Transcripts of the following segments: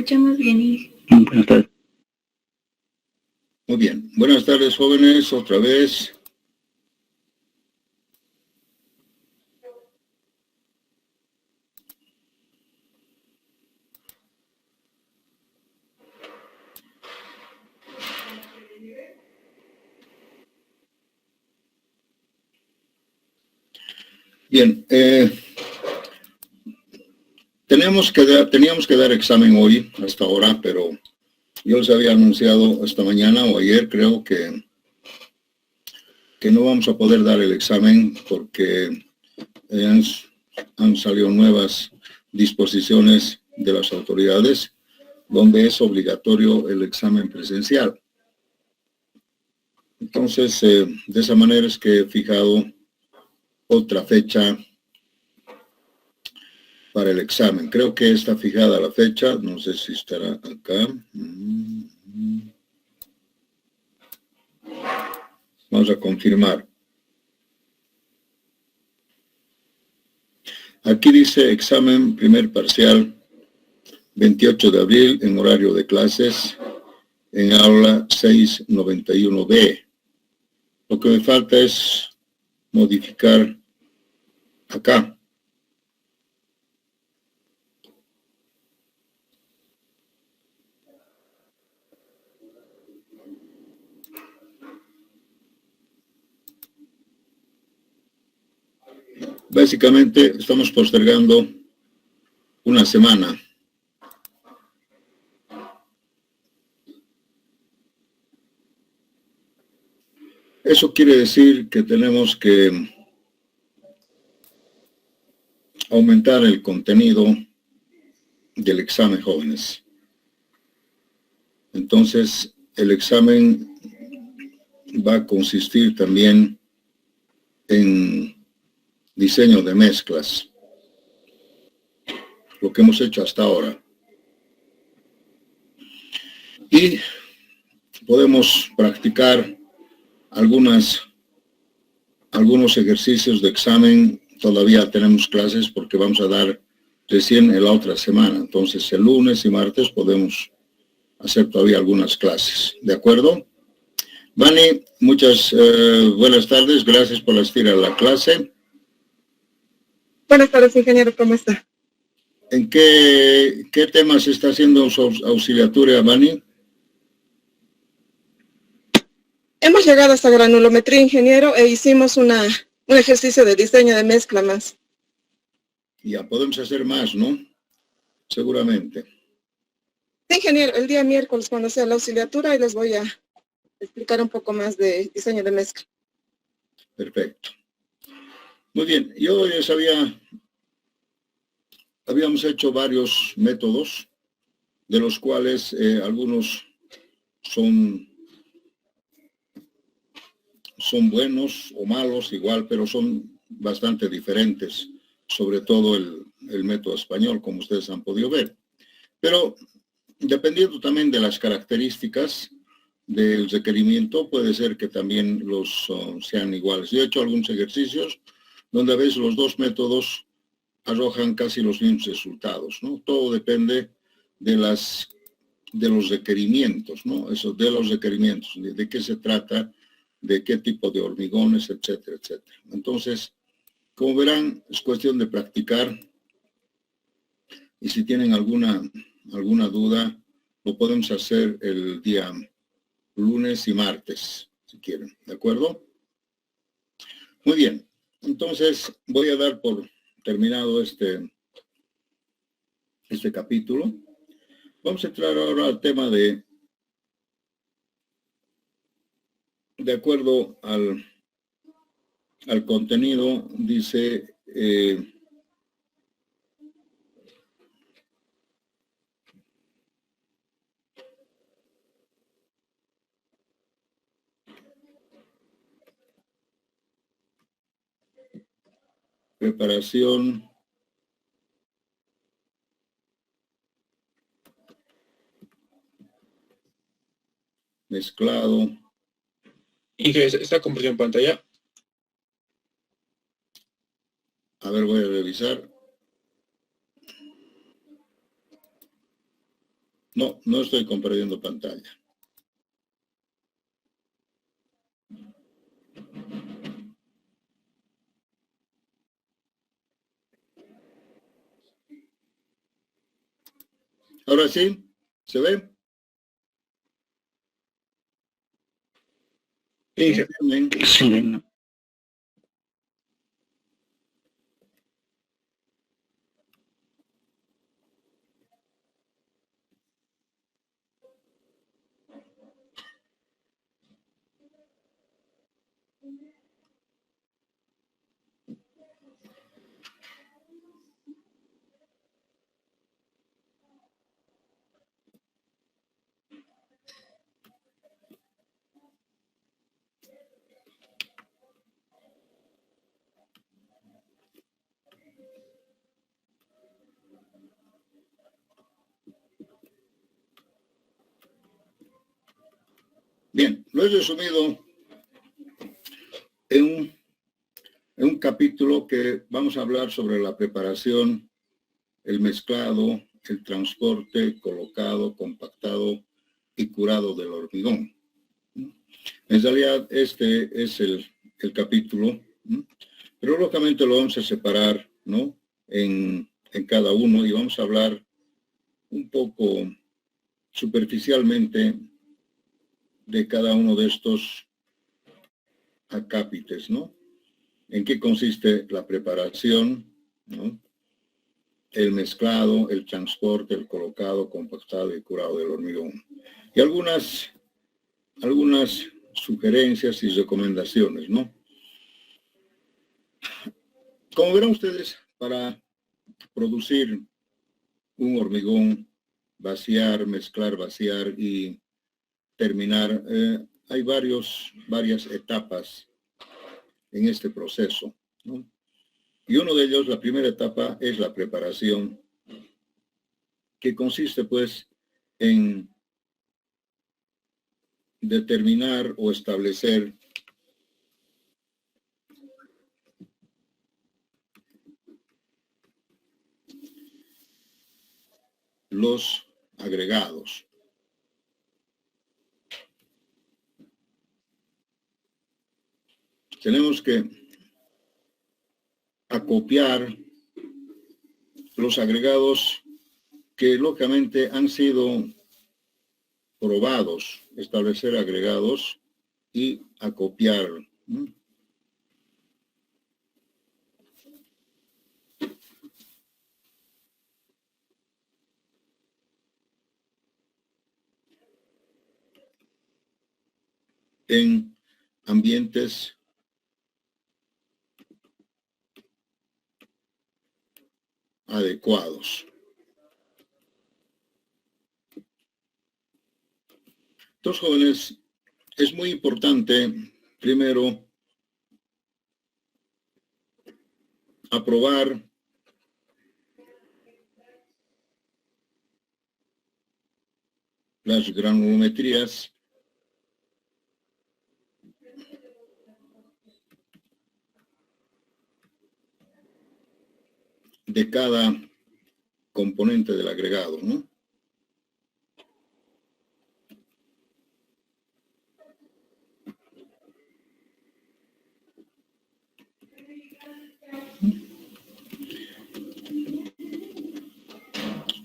escuchamos bien. Buenas tardes. Muy bien. Buenas tardes, jóvenes, otra vez. Bien, teníamos que dar examen hoy, hasta ahora, pero yo les había anunciado esta mañana o ayer, creo que no vamos a poder dar el examen porque han salido nuevas disposiciones de las autoridades donde es obligatorio el examen presencial. Entonces, de esa manera es que he fijado otra fecha para el examen. Creo que está fijada la fecha, no sé si estará acá. Vamos a confirmar. Aquí dice examen primer parcial, 28 de abril, en horario de clases, en aula 691B. Lo que me falta es modificar acá. Básicamente estamos postergando una semana. Eso quiere decir que tenemos que aumentar el contenido del examen, jóvenes. Entonces, el examen va a consistir también en diseño de mezclas, lo que hemos hecho hasta ahora. Y podemos practicar algunos ejercicios de examen. Todavía tenemos clases porque vamos a dar recién en la otra semana. Entonces, el lunes y martes podemos hacer todavía algunas clases. ¿De acuerdo? Vani, muchas buenas tardes. Gracias por asistir a la clase. Buenas tardes, ingeniero. ¿Cómo está? ¿En qué temas está haciendo su auxiliatura, Vani? Hemos llegado hasta granulometría, ingeniero, e hicimos un ejercicio de diseño de mezcla más. Ya podemos hacer más, ¿no? Seguramente. Sí, ingeniero, el día miércoles cuando sea la auxiliatura y les voy a explicar un poco más de diseño de mezcla. Perfecto. Muy bien, yo ya habíamos hecho varios métodos, de los cuales algunos son buenos o malos igual, pero son bastante diferentes, sobre todo el método español, como ustedes han podido ver. Pero dependiendo también de las características del requerimiento, puede ser que también los sean iguales. Yo he hecho algunos ejercicios donde a veces los dos métodos arrojan casi los mismos resultados, ¿no? Todo depende de los requerimientos, ¿no? Eso, de los requerimientos, de qué se trata, de qué tipo de hormigones, etcétera, etcétera. Entonces, como verán, es cuestión de practicar, y si tienen alguna duda, lo podemos hacer el día lunes y martes, si quieren, ¿de acuerdo? Muy bien, entonces voy a dar por terminado este capítulo. Vamos a entrar ahora al tema de acuerdo al contenido, dice preparación mezclado. Inge, ¿está compartiendo pantalla? A ver, voy a revisar. No, no estoy compartiendo pantalla. Ahora sí, ¿se ve? Sí, jefe. ¿Entienden? Sí, Bien, lo he resumido en un capítulo que vamos a hablar sobre la preparación, el mezclado, el transporte, colocado, compactado y curado del hormigón. En realidad este es el capítulo, pero lógicamente lo vamos a separar, ¿no? En cada uno, y vamos a hablar un poco superficialmente de cada uno de estos acápites, ¿no? En qué consiste la preparación, ¿no? El mezclado, el transporte, el colocado, compactado y curado del hormigón. Y algunas sugerencias y recomendaciones, ¿no? Como verán ustedes, para producir un hormigón, vaciar, mezclar, vaciar y terminar, hay varias etapas en este proceso, ¿no? Y uno de ellos, la primera etapa, es la preparación, que consiste pues en determinar o establecer los agregados. Tenemos que acopiar los agregados que lógicamente han sido probados, establecer agregados y acopiar. En ambientes adecuados. Entonces, jóvenes, es muy importante, primero, aprobar las granulometrías de cada componente del agregado, ¿no?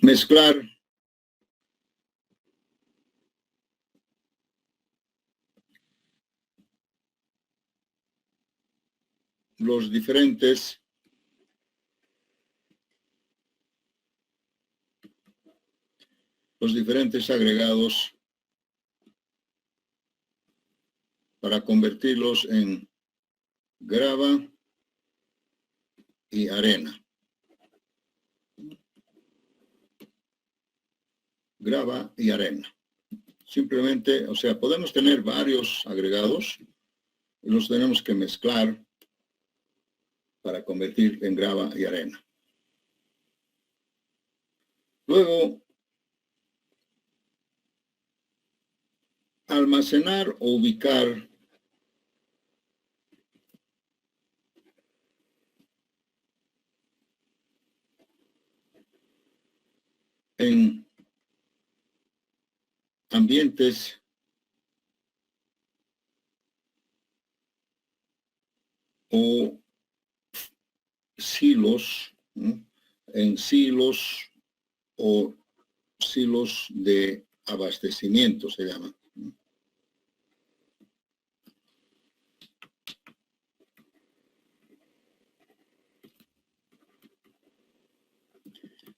Mezclar los diferentes agregados para convertirlos en grava y arena. Grava y arena. Simplemente, o sea, podemos tener varios agregados y los tenemos que mezclar para convertir en grava y arena. Luego, almacenar o ubicar en ambientes o silos, ¿no? En silos o silos de abastecimiento se llama.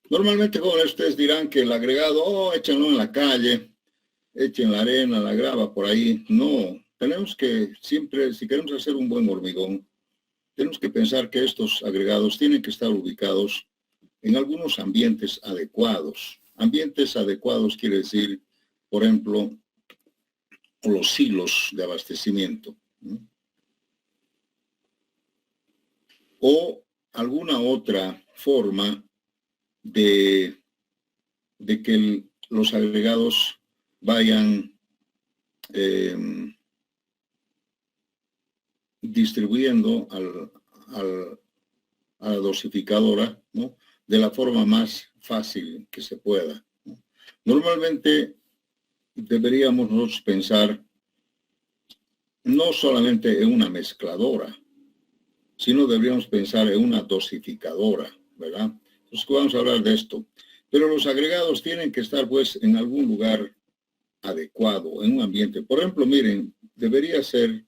Normalmente, jóvenes, ustedes dirán que el agregado, oh, échenlo en la calle, echen la arena, la grava por ahí. No, tenemos que siempre, si queremos hacer un buen hormigón, tenemos que pensar que estos agregados tienen que estar ubicados en algunos ambientes adecuados. Ambientes adecuados quiere decir, por ejemplo, los silos de abastecimiento, ¿no? O alguna otra forma de que los agregados vayan distribuyendo a la dosificadora, ¿no? De la forma más fácil que se pueda, ¿no? Normalmente deberíamos nosotros pensar no solamente en una mezcladora, sino deberíamos pensar en una dosificadora, ¿verdad? Entonces vamos a hablar de esto. Pero los agregados tienen que estar pues en algún lugar adecuado, en un ambiente. Por ejemplo, miren, debería ser,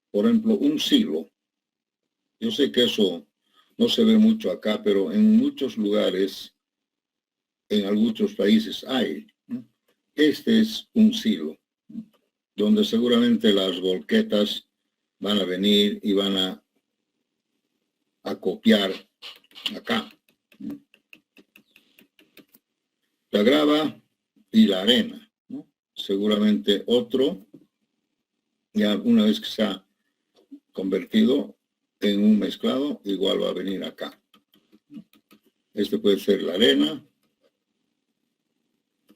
por ejemplo, un silo. Yo sé que eso no se ve mucho acá, pero en muchos lugares, en algunos países hay, ¿no? Este es un silo, donde seguramente las volquetas van a venir y van a copiar acá, ¿no? La grava y la arena, ¿no? Seguramente otro, ya una vez que se ha convertido en un mezclado, igual va a venir acá. Este puede ser la arena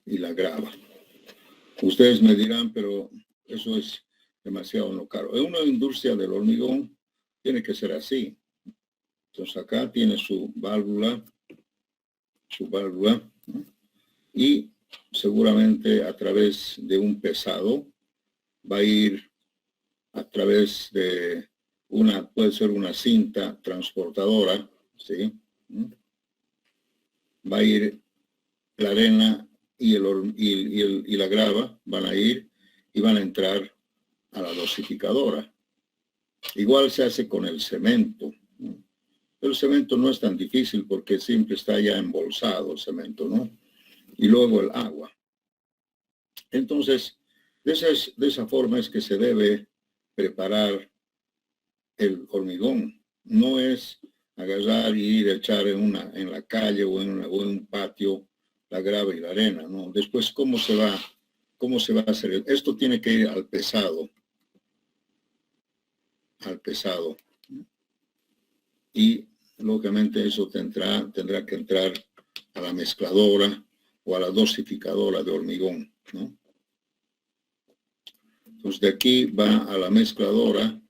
y la grava. Ustedes me dirán, pero eso es demasiado no caro. En una industria del hormigón tiene que ser así. Entonces acá tiene su válvula, ¿no? Y seguramente a través de un pesado va a ir a través de puede ser una cinta transportadora, ¿sí? Va a ir la arena y la grava, van a ir y van a entrar a la dosificadora. Igual se hace con el cemento, ¿no? Pero el cemento no es tan difícil porque siempre está ya embolsado el cemento, ¿no? Y luego el agua. Entonces, de esa forma es que se debe preparar el hormigón. No es agarrar y ir a echar en la calle o en un patio la grava y la arena, ¿no? Después, ¿cómo se va a hacer? Esto tiene que ir al pesado. Y, lógicamente, eso tendrá que entrar a la mezcladora o a la dosificadora de hormigón, ¿no? Entonces, de aquí va a la mezcladora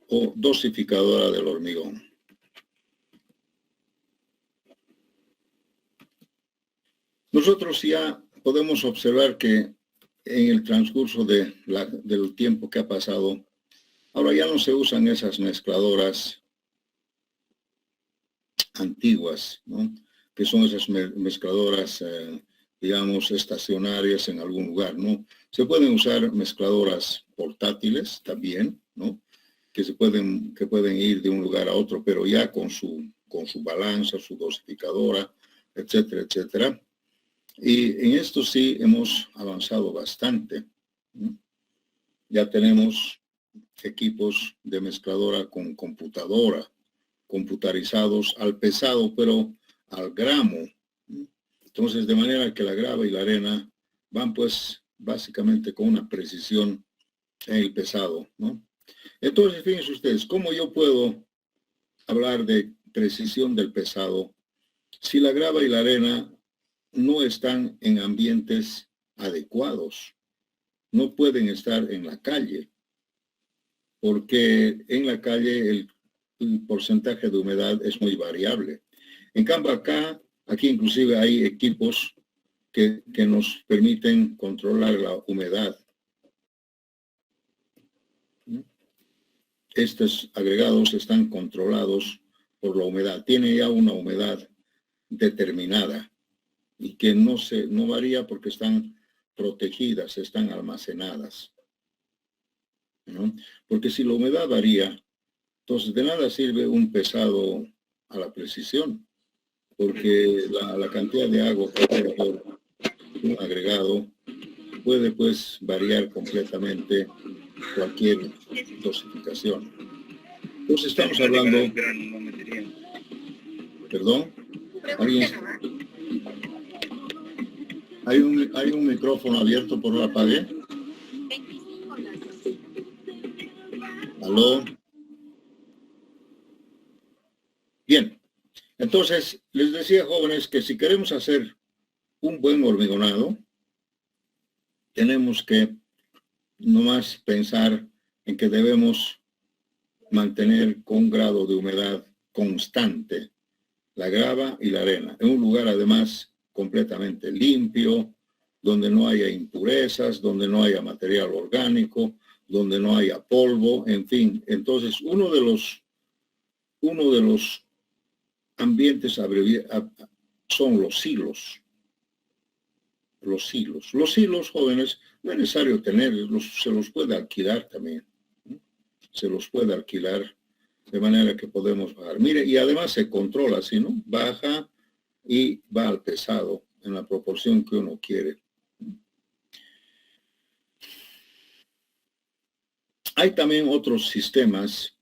o dosificadora del hormigón. Nosotros ya podemos observar que en el transcurso del tiempo que ha pasado, ahora ya no se usan esas mezcladoras antiguas, ¿no? Que son esas mezcladoras, digamos, estacionarias en algún lugar, ¿no? Se pueden usar mezcladoras portátiles también, ¿no? Que pueden ir de un lugar a otro, pero ya con su balanza, su dosificadora, etcétera, etcétera. Y en esto sí hemos avanzado bastante, ¿no? Ya tenemos equipos de mezcladora con computadora, computarizados al pesado, pero al gramo, ¿no? Entonces, de manera que la grava y la arena van pues básicamente con una precisión en el pesado, ¿no? Entonces, fíjense ustedes, ¿cómo yo puedo hablar de precisión del pesado si la grava y la arena no están en ambientes adecuados? No pueden estar en la calle, porque en la calle el porcentaje de humedad es muy variable. En cambio, acá Aquí inclusive hay equipos que nos permiten controlar la humedad. Estos agregados están controlados por la humedad. Tiene ya una humedad determinada y que no varía porque están protegidas, están almacenadas, ¿no? Porque si la humedad varía, entonces de nada sirve un pesado a la precisión, porque la cantidad de agua que hay por un agregado puede pues variar completamente cualquier dosificación. Entonces estamos hablando... Perdón, ¿alguien? ¿Hay un micrófono abierto, por la apague? ¿Aló? Bien, entonces les decía, jóvenes, que si queremos hacer un buen hormigonado, tenemos que nomás pensar en que debemos mantener con un grado de humedad constante la grava y la arena, en un lugar además completamente limpio, donde no haya impurezas, donde no haya material orgánico, donde no haya polvo, en fin. Entonces, uno de los ambientes son los silos. Los silos, jóvenes, no es necesario tenerlos, se los puede alquilar también. Se los puede alquilar de manera que podemos bajar. Mire, y además se controla, ¿sí, no? Baja y va al pesado en la proporción que uno quiere. Hay también otros sistemas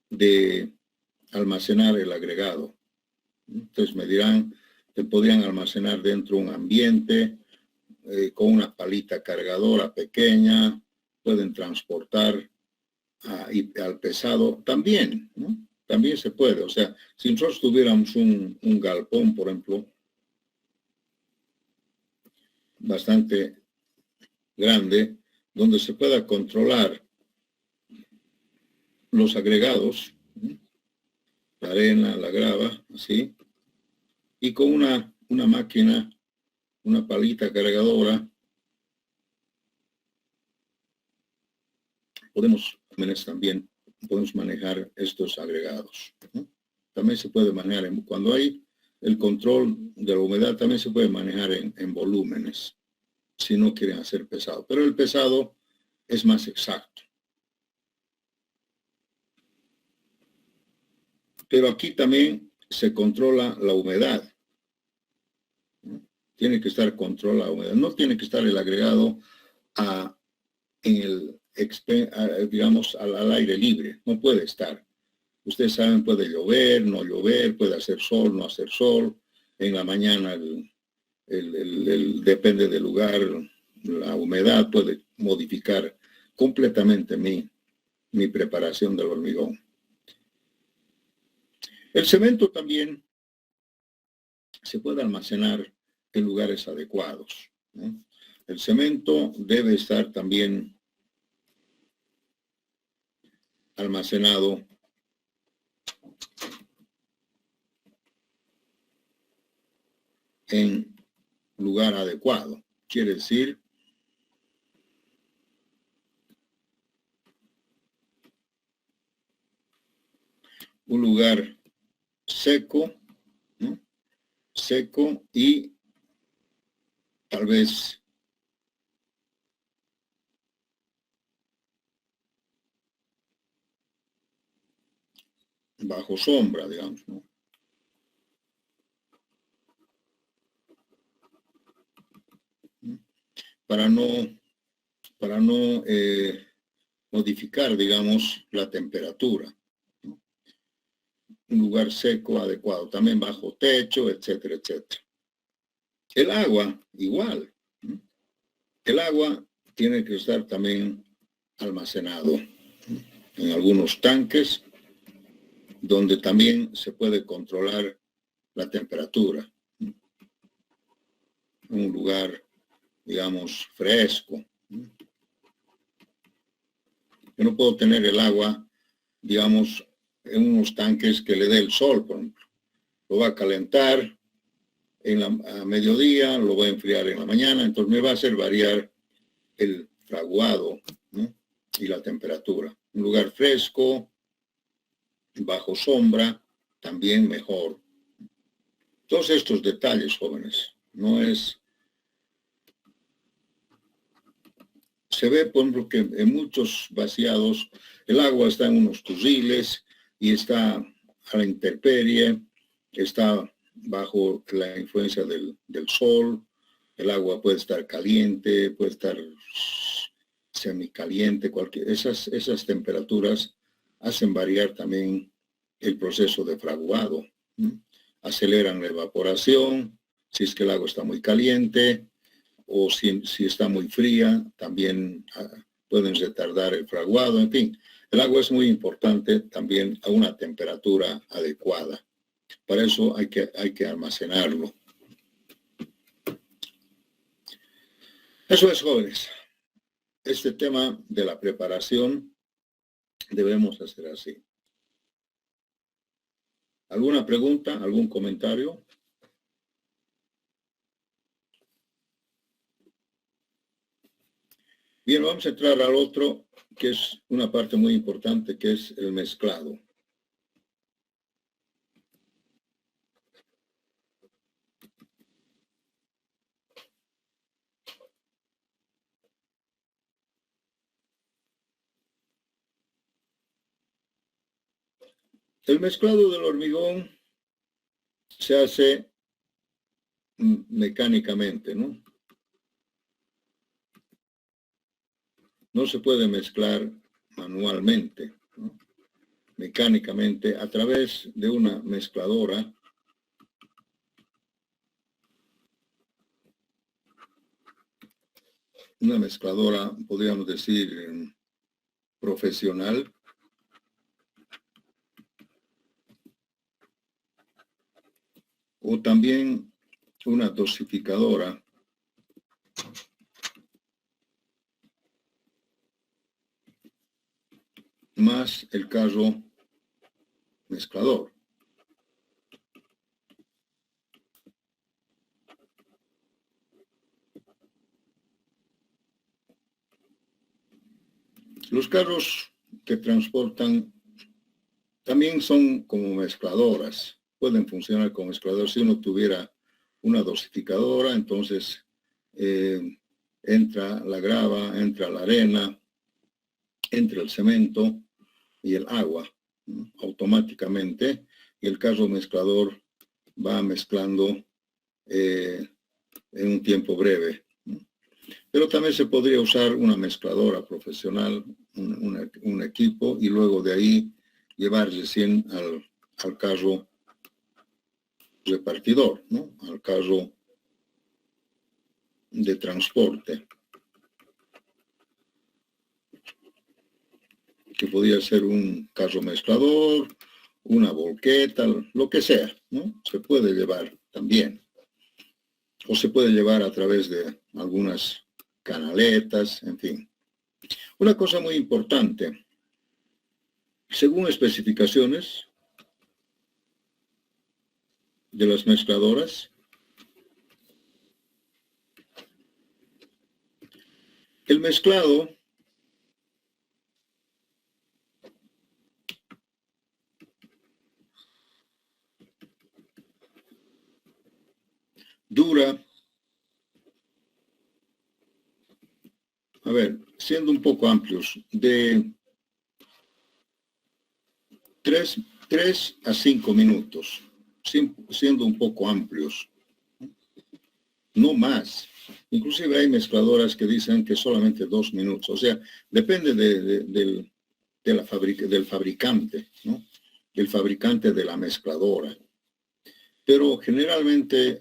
de almacenar el agregado. Entonces me dirán, te podrían almacenar dentro de un ambiente con una palita cargadora pequeña, pueden transportar al pesado también, ¿no? También se puede. O sea, si nosotros tuviéramos un galpón, por ejemplo, bastante grande, donde se pueda controlar los agregados, ¿no? La arena, la grava, así, y con una máquina, una palita cargadora, podemos manejar estos agregados, ¿no? También se puede manejar, cuando hay el control de la humedad, también se puede manejar en volúmenes, si no quieren hacer pesado. Pero el pesado es más exacto. Pero aquí también se controla la humedad, ¿no? Tiene que estar controlada la humedad. No tiene que estar el agregado digamos, al aire libre. No puede estar. Ustedes saben, puede llover, no llover, puede hacer sol, no hacer sol. En la mañana, depende del lugar, la humedad puede modificar completamente mi preparación del hormigón. El cemento también se puede almacenar en lugares adecuados, ¿no? El cemento debe estar también almacenado en lugar adecuado. Quiere decir, un lugar seco, ¿no? Seco y tal vez bajo sombra, digamos, ¿no? Para no modificar, digamos, la temperatura, ¿no? Un lugar seco adecuado, también bajo techo, etcétera, etcétera. El agua, igual, ¿no? El agua tiene que estar también almacenado, ¿no? En algunos tanques donde también se puede controlar la temperatura, ¿no? Un lugar, digamos, fresco, ¿no? Yo no puedo tener el agua, digamos, en unos tanques que le dé el sol, por ejemplo. Lo va a calentar a mediodía, lo voy a enfriar en la mañana, entonces me va a hacer variar el fraguado, ¿no? Y la temperatura. Un lugar fresco, bajo sombra, también mejor. Todos estos detalles, jóvenes, no es... Se ve, por ejemplo, que en muchos vaciados el agua está en unos turriles y está a la intemperie, está bajo la influencia del sol, el agua puede estar caliente, puede estar semicaliente, esas temperaturas hacen variar también el proceso de fraguado, ¿no? Aceleran la evaporación, si es que el agua está muy caliente, o si está muy fría, también pueden retardar el fraguado. En fin, el agua es muy importante también a una temperatura adecuada. Para eso hay que almacenarlo. Eso es, jóvenes. Este tema de la preparación debemos hacer así. ¿Alguna pregunta? ¿Algún comentario? Bien, vamos a entrar al otro, que es una parte muy importante, que es el mezclado. El mezclado del hormigón se hace mecánicamente, ¿no? No se puede mezclar manualmente, ¿no? Mecánicamente, a través de una mezcladora. Una mezcladora, podríamos decir, profesional. O también una dosificadora. Más el carro mezclador. Los carros que transportan también son como mezcladoras. Pueden funcionar como mezcladoras. Si uno tuviera una dosificadora, entonces entra la grava, entra la arena, entra el cemento y el agua, ¿no? Automáticamente, y el carro mezclador va mezclando en un tiempo breve, ¿no? Pero también se podría usar una mezcladora profesional, un equipo, y luego de ahí llevar recién al carro repartidor, ¿no? Al carro de transporte, que podría ser un carro mezclador, una volqueta, lo que sea, ¿no? Se puede llevar también. O se puede llevar a través de algunas canaletas, en fin. Una cosa muy importante, según especificaciones de las mezcladoras, el mezclado dura, a ver, siendo un poco amplios, de 3 a 5 minutos, siendo un poco amplios, no más. Inclusive hay mezcladoras que dicen que solamente 2 minutos, o sea, depende del fabricante, ¿no? El fabricante de la mezcladora. Pero generalmente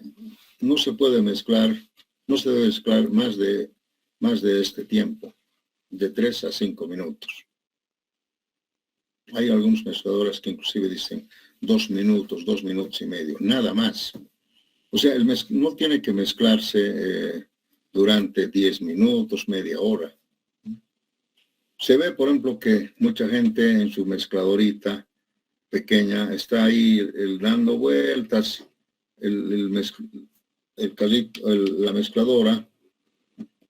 no se puede mezclar, no se debe mezclar más de este tiempo, de 3 a 5 minutos. Hay algunas mezcladoras que inclusive dicen 2 minutos, 2 minutos y medio, nada más. O sea, no tiene que mezclarse durante 10 minutos, media hora. Se ve, por ejemplo, que mucha gente en su mezcladorita pequeña está ahí dando vueltas la mezcladora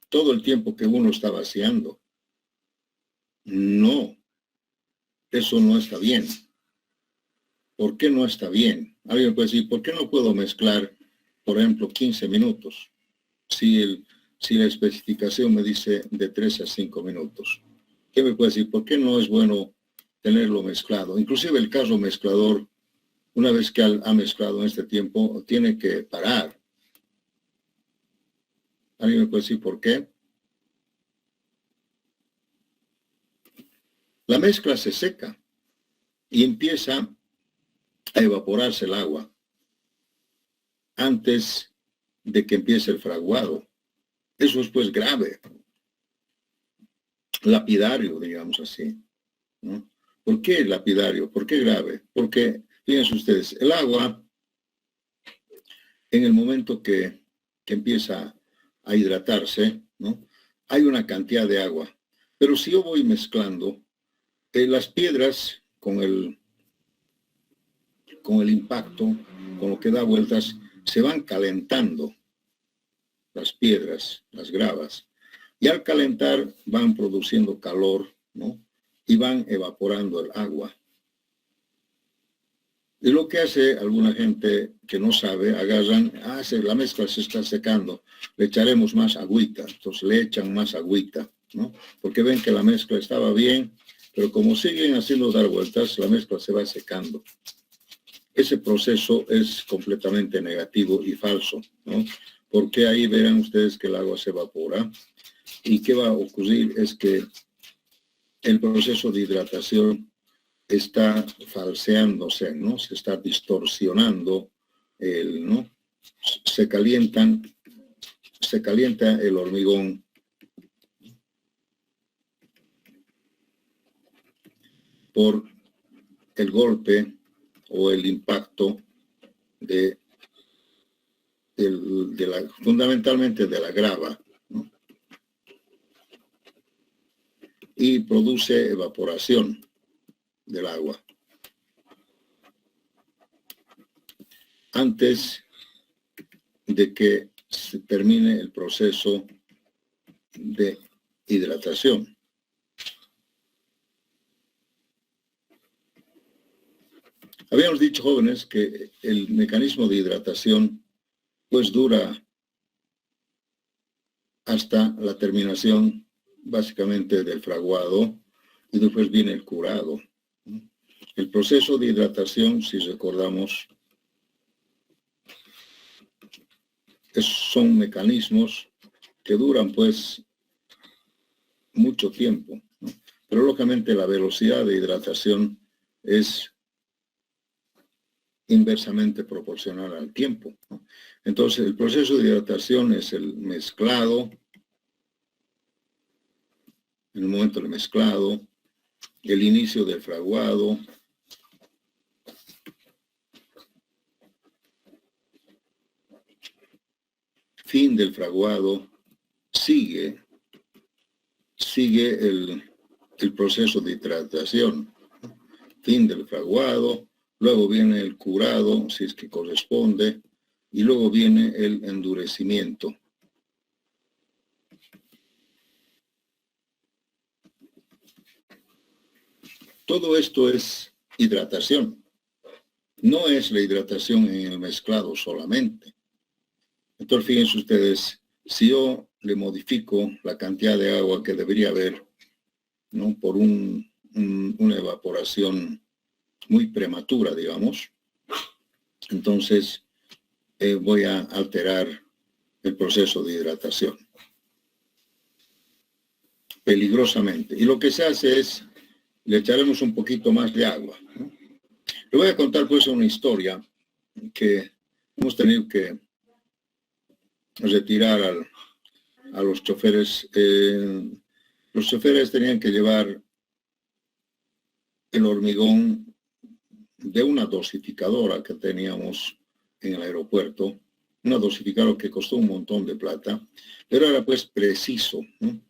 todo el tiempo que uno está vaciando. No, eso no está bien. ¿Por qué no está bien? Alguien puede decir, ¿por qué no puedo mezclar, por ejemplo, 15 minutos? Si la especificación me dice de 3 a 5 minutos. ¿Qué me puede decir? ¿Por qué no es bueno tenerlo mezclado? Inclusive el caso mezclador, una vez que ha mezclado en este tiempo, tiene que parar. ¿Alguien me puede decir por qué? La mezcla se seca y empieza a evaporarse el agua antes de que empiece el fraguado. Eso es pues grave, lapidario, digamos así, ¿no? ¿Por qué lapidario? ¿Por qué grave? Porque, fíjense ustedes, el agua, en el momento que empieza a hidratarse, ¿no? Hay una cantidad de agua, pero si yo voy mezclando, las piedras con el impacto, con lo que da vueltas, se van calentando las piedras, las gravas, y al calentar van produciendo calor, ¿no? Y van evaporando el agua. Y lo que hace alguna gente que no sabe, agarran, la mezcla se está secando, le echaremos más agüita, entonces le echan más agüita, ¿no? Porque ven que la mezcla estaba bien, pero como siguen haciendo dar vueltas, la mezcla se va secando. Ese proceso es completamente negativo y falso, ¿no? Porque ahí verán ustedes que el agua se evapora y qué va a ocurrir es que el proceso de hidratación está falseándose, ¿no? Se está distorsionando, ¿no? Se calienta el hormigón por el golpe o el impacto fundamentalmente de la grava, ¿no? Y produce evaporación del agua antes de que se termine el proceso de hidratación. Habíamos dicho, jóvenes, que el mecanismo de hidratación pues dura hasta la terminación básicamente del fraguado y después viene el curado. El proceso de hidratación, si recordamos, son mecanismos que duran pues mucho tiempo, ¿no? Pero lógicamente la velocidad de hidratación es inversamente proporcional al tiempo, ¿no? Entonces el proceso de hidratación es el mezclado, en el momento del mezclado, el inicio del fraguado, fin del fraguado, sigue el proceso de hidratación, fin del fraguado, luego viene el curado, si es que corresponde, y luego viene el endurecimiento. Todo esto es hidratación. No es la hidratación en el mezclado solamente. Entonces, fíjense ustedes, si yo le modifico la cantidad de agua que debería haber, ¿no? Por una evaporación muy prematura, digamos, entonces voy a alterar el proceso de hidratación peligrosamente. Y lo que se hace es, le echaremos un poquito más de agua, ¿no? Le voy a contar pues una historia que hemos tenido que retirar a los choferes. Los choferes tenían que llevar el hormigón de una dosificadora que teníamos en el aeropuerto, una dosificadora que costó un montón de plata, pero era pues preciso, ¿no?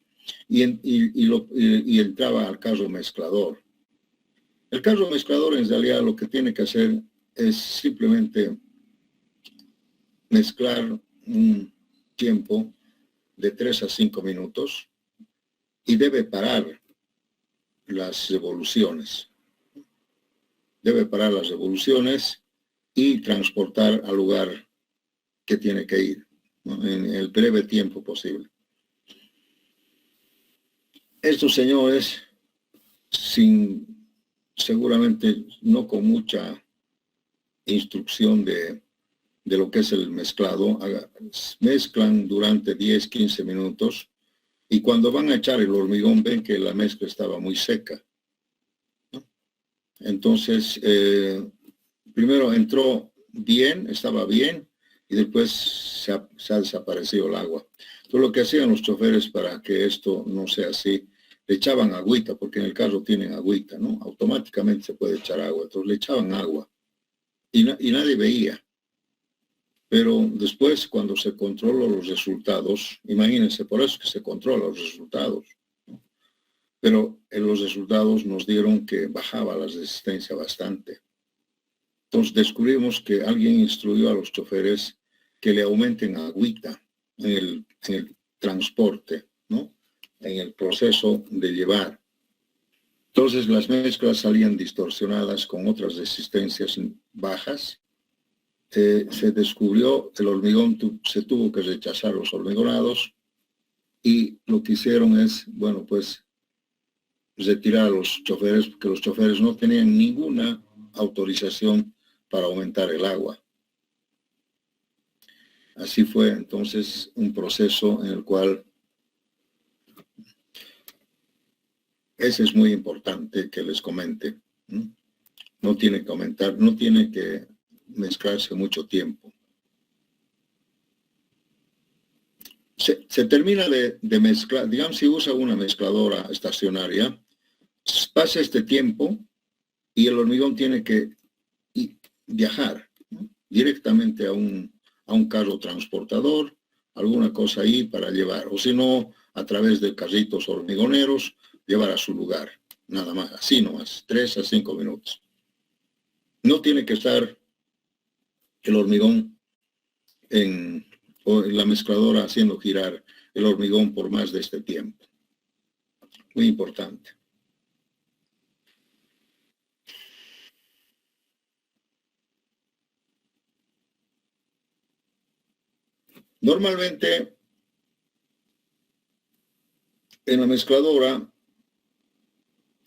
Y entraba al carro mezclador. El carro mezclador en realidad lo que tiene que hacer es simplemente mezclar un tiempo de 3 a 5 minutos y debe parar las revoluciones. Debe parar las revoluciones y transportar al lugar que tiene que ir, ¿no? En el breve tiempo posible. Estos señores, seguramente no con mucha instrucción de lo que es el mezclado, mezclan durante 10, 15 minutos y cuando van a echar el hormigón ven que la mezcla estaba muy seca, ¿no? Entonces, primero entró bien, estaba bien, y después se ha desaparecido el agua. Entonces, lo que hacían los choferes para que esto no sea así, le echaban agüita, porque en el carro tienen agüita, ¿no? Automáticamente se puede echar agua. Entonces, le echaban agua y nadie veía. Pero después, cuando se controlan los resultados, imagínense, por eso es que se controlan los resultados, ¿no? Pero en los resultados nos dieron que bajaba la resistencia bastante. Entonces descubrimos que alguien instruyó a los choferes que le aumenten agüita en el transporte, ¿no? En el proceso de llevar. Entonces las mezclas salían distorsionadas con otras resistencias bajas. Se descubrió el hormigón, se tuvo que rechazar los hormigonados y lo que hicieron es, bueno, pues retirar a los choferes, porque los choferes no tenían ninguna autorización para aumentar el agua. Así fue entonces un proceso en el cual ese es muy importante que les comente, ¿no? No tiene que aumentar, no tiene que mezclarse mucho tiempo. Se termina de mezclar, digamos, si usa una mezcladora estacionaria, pasa este tiempo y el hormigón tiene que viajar, ¿no? Directamente a un carro transportador, alguna cosa ahí para llevar, o si no, a través de carritos hormigoneros, llevar a su lugar, nada más, así nomás, 3 a 5 minutos. No tiene que estar el hormigón o la mezcladora haciendo girar el hormigón por más de este tiempo. Muy importante. Normalmente, en la mezcladora,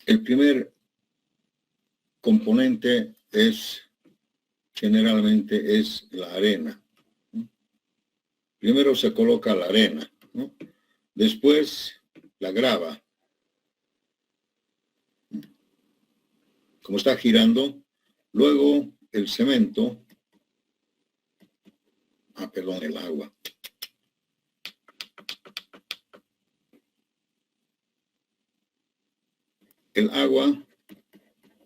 el primer componente generalmente es la arena. Primero se coloca la arena, ¿no? Después la grava. Como está girando, luego el cemento, el agua. El agua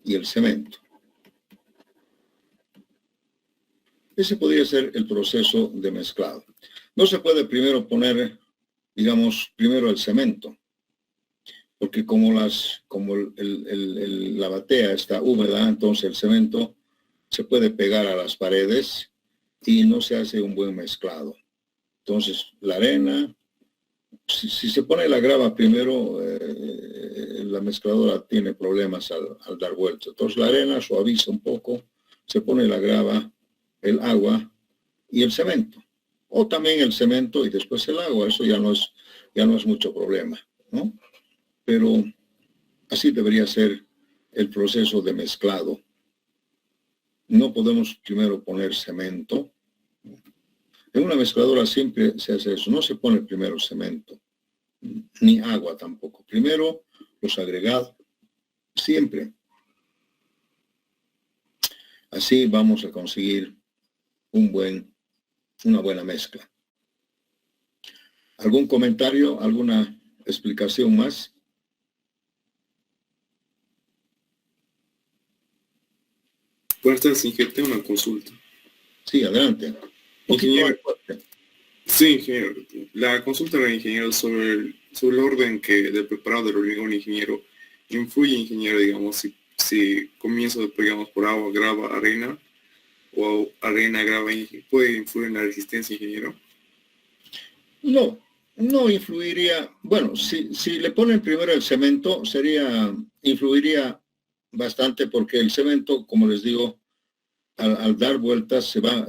y el cemento. Ese podría ser el proceso de mezclado. No se puede primero poner, digamos, primero el cemento, porque como la batea está húmeda, entonces el cemento se puede pegar a las paredes y no se hace un buen mezclado. Entonces, la arena, si se pone la grava primero, la mezcladora tiene problemas al dar vuelta. Entonces, la arena suaviza un poco, se pone la grava, el agua y el cemento. O también el cemento y después el agua. Eso ya no es mucho problema, ¿no? Pero así debería ser el proceso de mezclado. No podemos primero poner cemento. En una mezcladora siempre se hace eso. No se pone primero cemento, ni agua tampoco. Primero los agregados, siempre. Así vamos a conseguir una buena mezcla. ¿Algún comentario? ¿Alguna explicación más? Buenas tardes, ingeniero. Tengo una consulta. Sí, adelante. Ingeniero. Sí, ingeniero. La consulta del ingeniero sobre el orden del preparado del hormigón, ingeniero, influye, ingeniero, digamos, si comienzo, digamos, por agua, grava, arena, o arena, grava, puede influir en la resistencia, ingeniero? No, no influiría. Bueno, si le ponen primero el cemento, influiría bastante porque el cemento, como les digo, al dar vueltas se va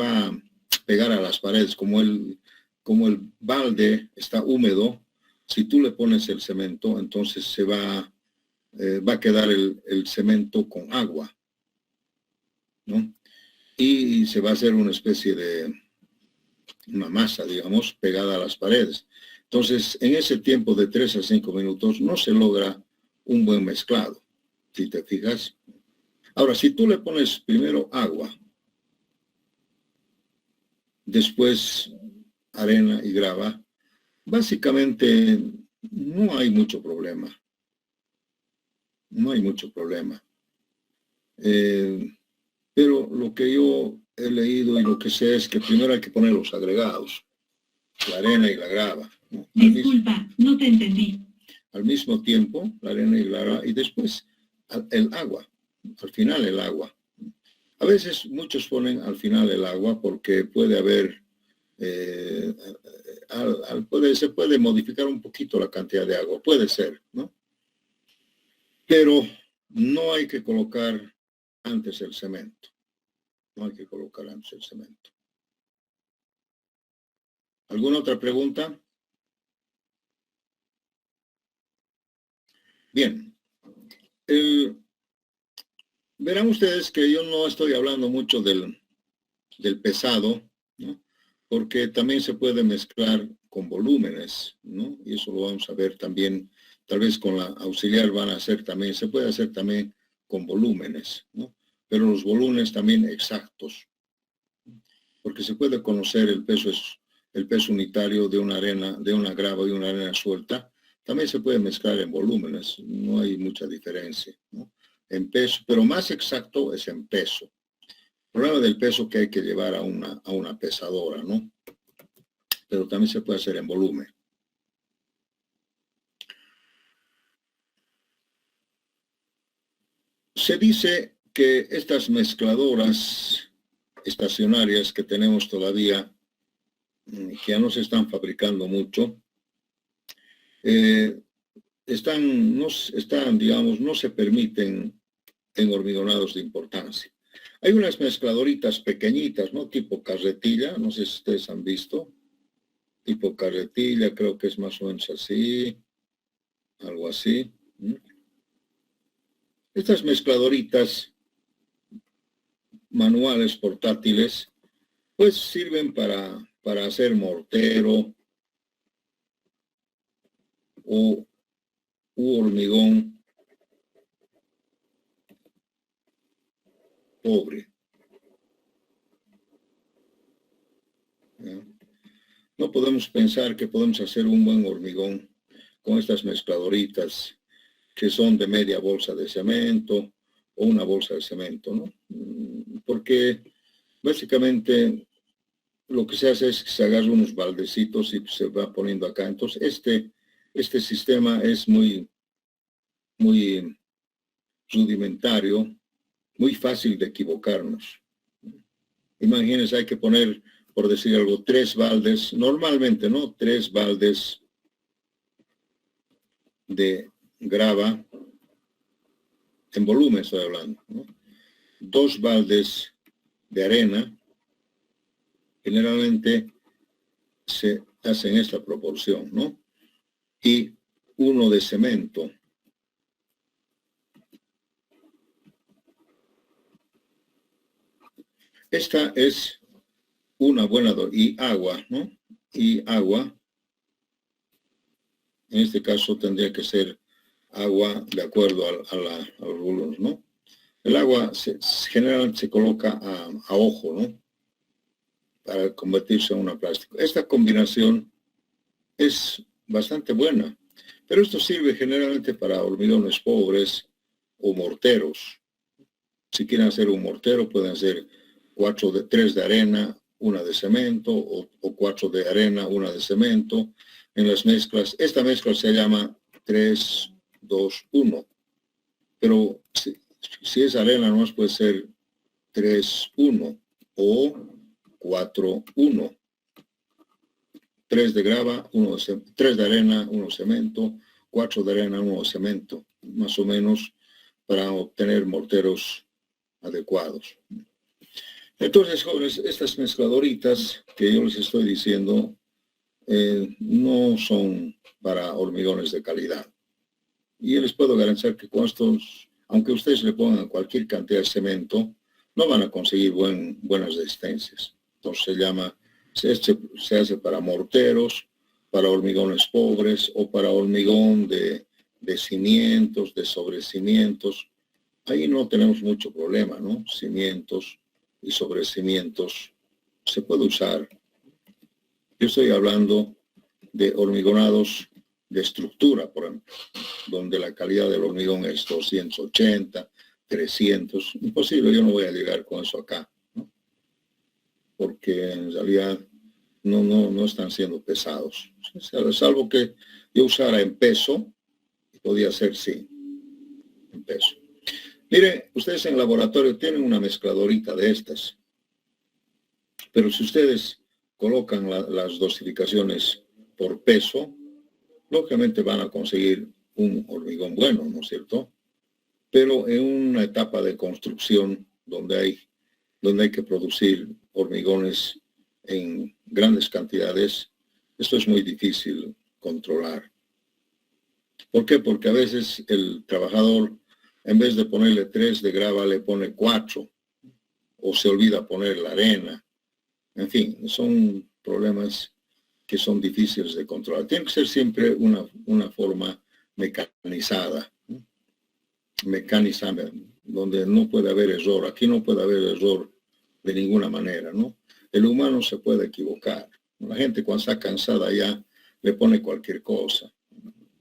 a pegar a las paredes. Como el balde está húmedo, si tú le pones el cemento, entonces va a quedar el cemento con agua, ¿no? Y se va a hacer una especie de una masa, digamos, pegada a las paredes. Entonces, en ese tiempo de 3 a 5 minutos no se logra un buen mezclado, si te fijas. Ahora, si tú le pones primero agua, después arena y grava, básicamente no hay mucho problema. No hay mucho problema. Pero lo que yo he leído y lo que sé es que primero hay que poner los agregados, la arena y la grava, ¿no? Disculpa, no te entendí. Al mismo tiempo, la arena y la grava, y después el agua, al final el agua. A veces muchos ponen al final el agua porque puede haber, se puede modificar un poquito la cantidad de agua, puede ser, ¿no? Pero no hay que colocar antes el cemento. No hay que colocar antes el cemento. ¿Alguna otra pregunta? Bien. Verán ustedes que yo no estoy hablando mucho del pesado, ¿no? Porque también se puede mezclar con volúmenes, ¿no? Y eso lo vamos a ver también, tal vez con la auxiliar se puede hacer también con volúmenes, ¿no? Pero los volúmenes también exactos, porque se puede conocer el peso unitario de una arena, de una grava y una arena suelta. También se puede mezclar en volúmenes, no hay mucha diferencia, ¿no? En peso, pero más exacto es en peso. El problema del peso que hay que llevar a una pesadora, ¿no? Pero también se puede hacer en volumen. Se dice que estas mezcladoras estacionarias que tenemos todavía, que ya no se están fabricando mucho, digamos, no se permiten enhormigonados de importancia. Hay unas mezcladoritas pequeñitas, ¿no? Tipo carretilla, no sé si ustedes han visto. Tipo carretilla, creo que es más o menos así, algo así. Estas mezcladoritas manuales portátiles, pues sirven para hacer mortero u hormigón pobre. ¿Ya? No podemos pensar que podemos hacer un buen hormigón con estas mezcladoritas que son de media bolsa de cemento o una bolsa de cemento, ¿no? Porque básicamente lo que se hace es que se agarra unos baldecitos y se va poniendo acá. Entonces este sistema es muy rudimentario, muy fácil de equivocarnos. Imagínense, hay que poner, por decir algo, 3 baldes, normalmente, ¿no? 3 baldes de grava, en volumen estoy hablando, ¿no? 2 baldes de arena, generalmente se hace en esta proporción, ¿no? Y 1 de cemento. Esta es una buena y agua, ¿no? Y agua, en este caso tendría que ser agua de acuerdo a los volúmenes, ¿no? El agua generalmente se coloca a ojo, ¿no? Para convertirse en una plástico. Esta combinación es bastante buena, pero esto sirve generalmente para hormigones pobres o morteros. Si quieren hacer un mortero, pueden hacer 3 de arena, 1 de cemento, o 4 de arena, 1 de cemento. En las mezclas, esta mezcla se llama 3, 2, 1. Pero si es arena, no puede ser 3-1 o 4-1. 3 de grava, 3 de arena, 1 cemento, 4 de arena, 1 cemento, más o menos para obtener morteros adecuados. Entonces, jóvenes, estas mezcladoritas que yo les estoy diciendo no son para hormigones de calidad. Y yo les puedo garantizar que con estos, aunque ustedes le pongan cualquier cantidad de cemento, no van a conseguir buenas resistencias. Entonces se hace para morteros, para hormigones pobres o para hormigón de cimientos, de sobrecimientos. Ahí no tenemos mucho problema, ¿no? Cimientos y sobrecimientos se puede usar. Yo estoy hablando de hormigonados de estructura, por ejemplo, donde la calidad del hormigón es 280, 300. Imposible, yo no voy a llegar con eso acá, ¿no? Porque en realidad no están siendo pesados. Salvo que yo usara en peso, podía ser sí, en peso. Miren, ustedes en el laboratorio tienen una mezcladorita de estas, pero si ustedes colocan las dosificaciones por peso, lógicamente van a conseguir un hormigón bueno, ¿no es cierto? Pero en una etapa de construcción donde hay que producir hormigones en grandes cantidades, esto es muy difícil controlar. ¿Por qué? Porque a veces el trabajador, en vez de ponerle 3 de grava, le pone 4, o se olvida poner la arena. En fin, son problemas que son difíciles de controlar. Tiene que ser siempre una forma mecanizada, donde no puede haber error. Aquí no puede haber error de ninguna manera, ¿no? El humano se puede equivocar. La gente cuando está cansada ya le pone cualquier cosa.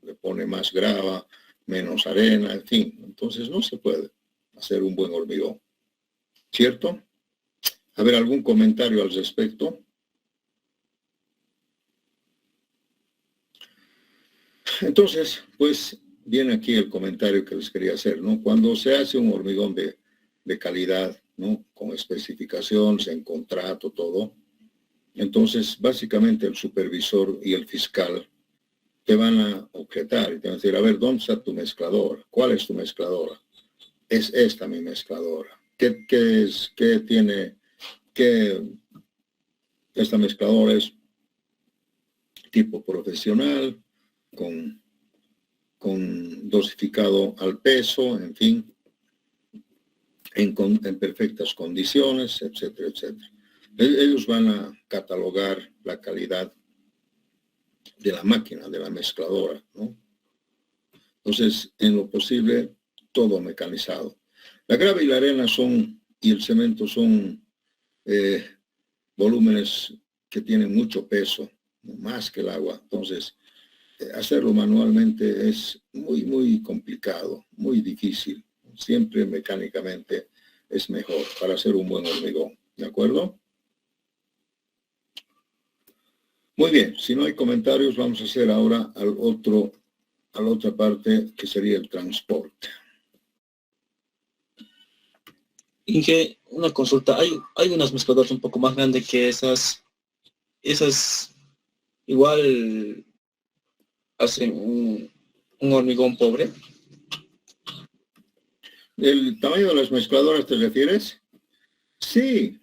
Le pone más grava, menos arena, en fin. Entonces no se puede hacer un buen hormigón. ¿Cierto? A ver, ¿algún comentario al respecto? Entonces, pues, viene aquí el comentario que les quería hacer, ¿no? Cuando se hace un hormigón de calidad, ¿no? Con especificaciones, en contrato, todo. Entonces, básicamente el supervisor y el fiscal te van a objetar y te van a decir, a ver, ¿dónde está tu mezcladora? ¿Cuál es tu mezcladora? Es esta mi mezcladora. ¿Qué tiene? Esta mezcladora es tipo profesional, con dosificado al peso, en fin, en perfectas condiciones, etcétera, etcétera. Ellos van a catalogar la calidad de la máquina, de la mezcladora, ¿no? Entonces, en lo posible, todo mecanizado. La grava y la arena y el cemento son volúmenes que tienen mucho peso, más que el agua. Entonces, hacerlo manualmente es muy, muy complicado, muy difícil. Siempre mecánicamente es mejor para hacer un buen hormigón. ¿De acuerdo? Muy bien, si no hay comentarios, vamos a hacer ahora a la otra parte que sería el transporte. Inge, una consulta. Hay unas mezcladoras un poco más grandes que esas igual hacen un hormigón pobre. ¿El tamaño de las mezcladoras te refieres? Sí.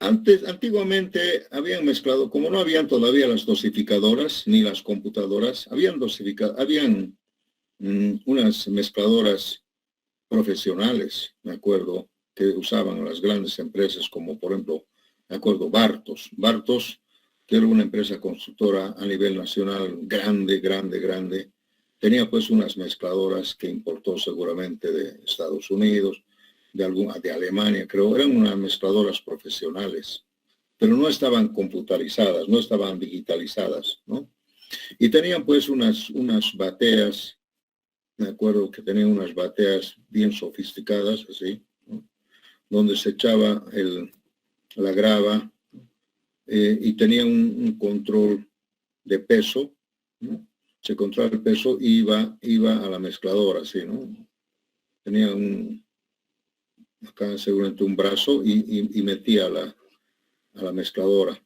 Antiguamente habían mezclado, como no habían todavía las dosificadoras ni las computadoras, habían unas mezcladoras profesionales, me acuerdo, que usaban las grandes empresas como, por ejemplo, me acuerdo, Bartos, que era una empresa constructora a nivel nacional grande. Tenía pues unas mezcladoras que importó seguramente de Estados Unidos, de Alemania, creo. Eran unas mezcladoras profesionales, pero no estaban computarizadas, no estaban digitalizadas, ¿no? Y tenían pues unas bateas, me acuerdo que tenían unas bateas bien sofisticadas, así, ¿no? Donde se echaba la grava y tenía un control de peso, ¿no? Se controlaba el peso y iba a la mezcladora, así, ¿no? Tenía acá seguramente un brazo, y metía a la mezcladora.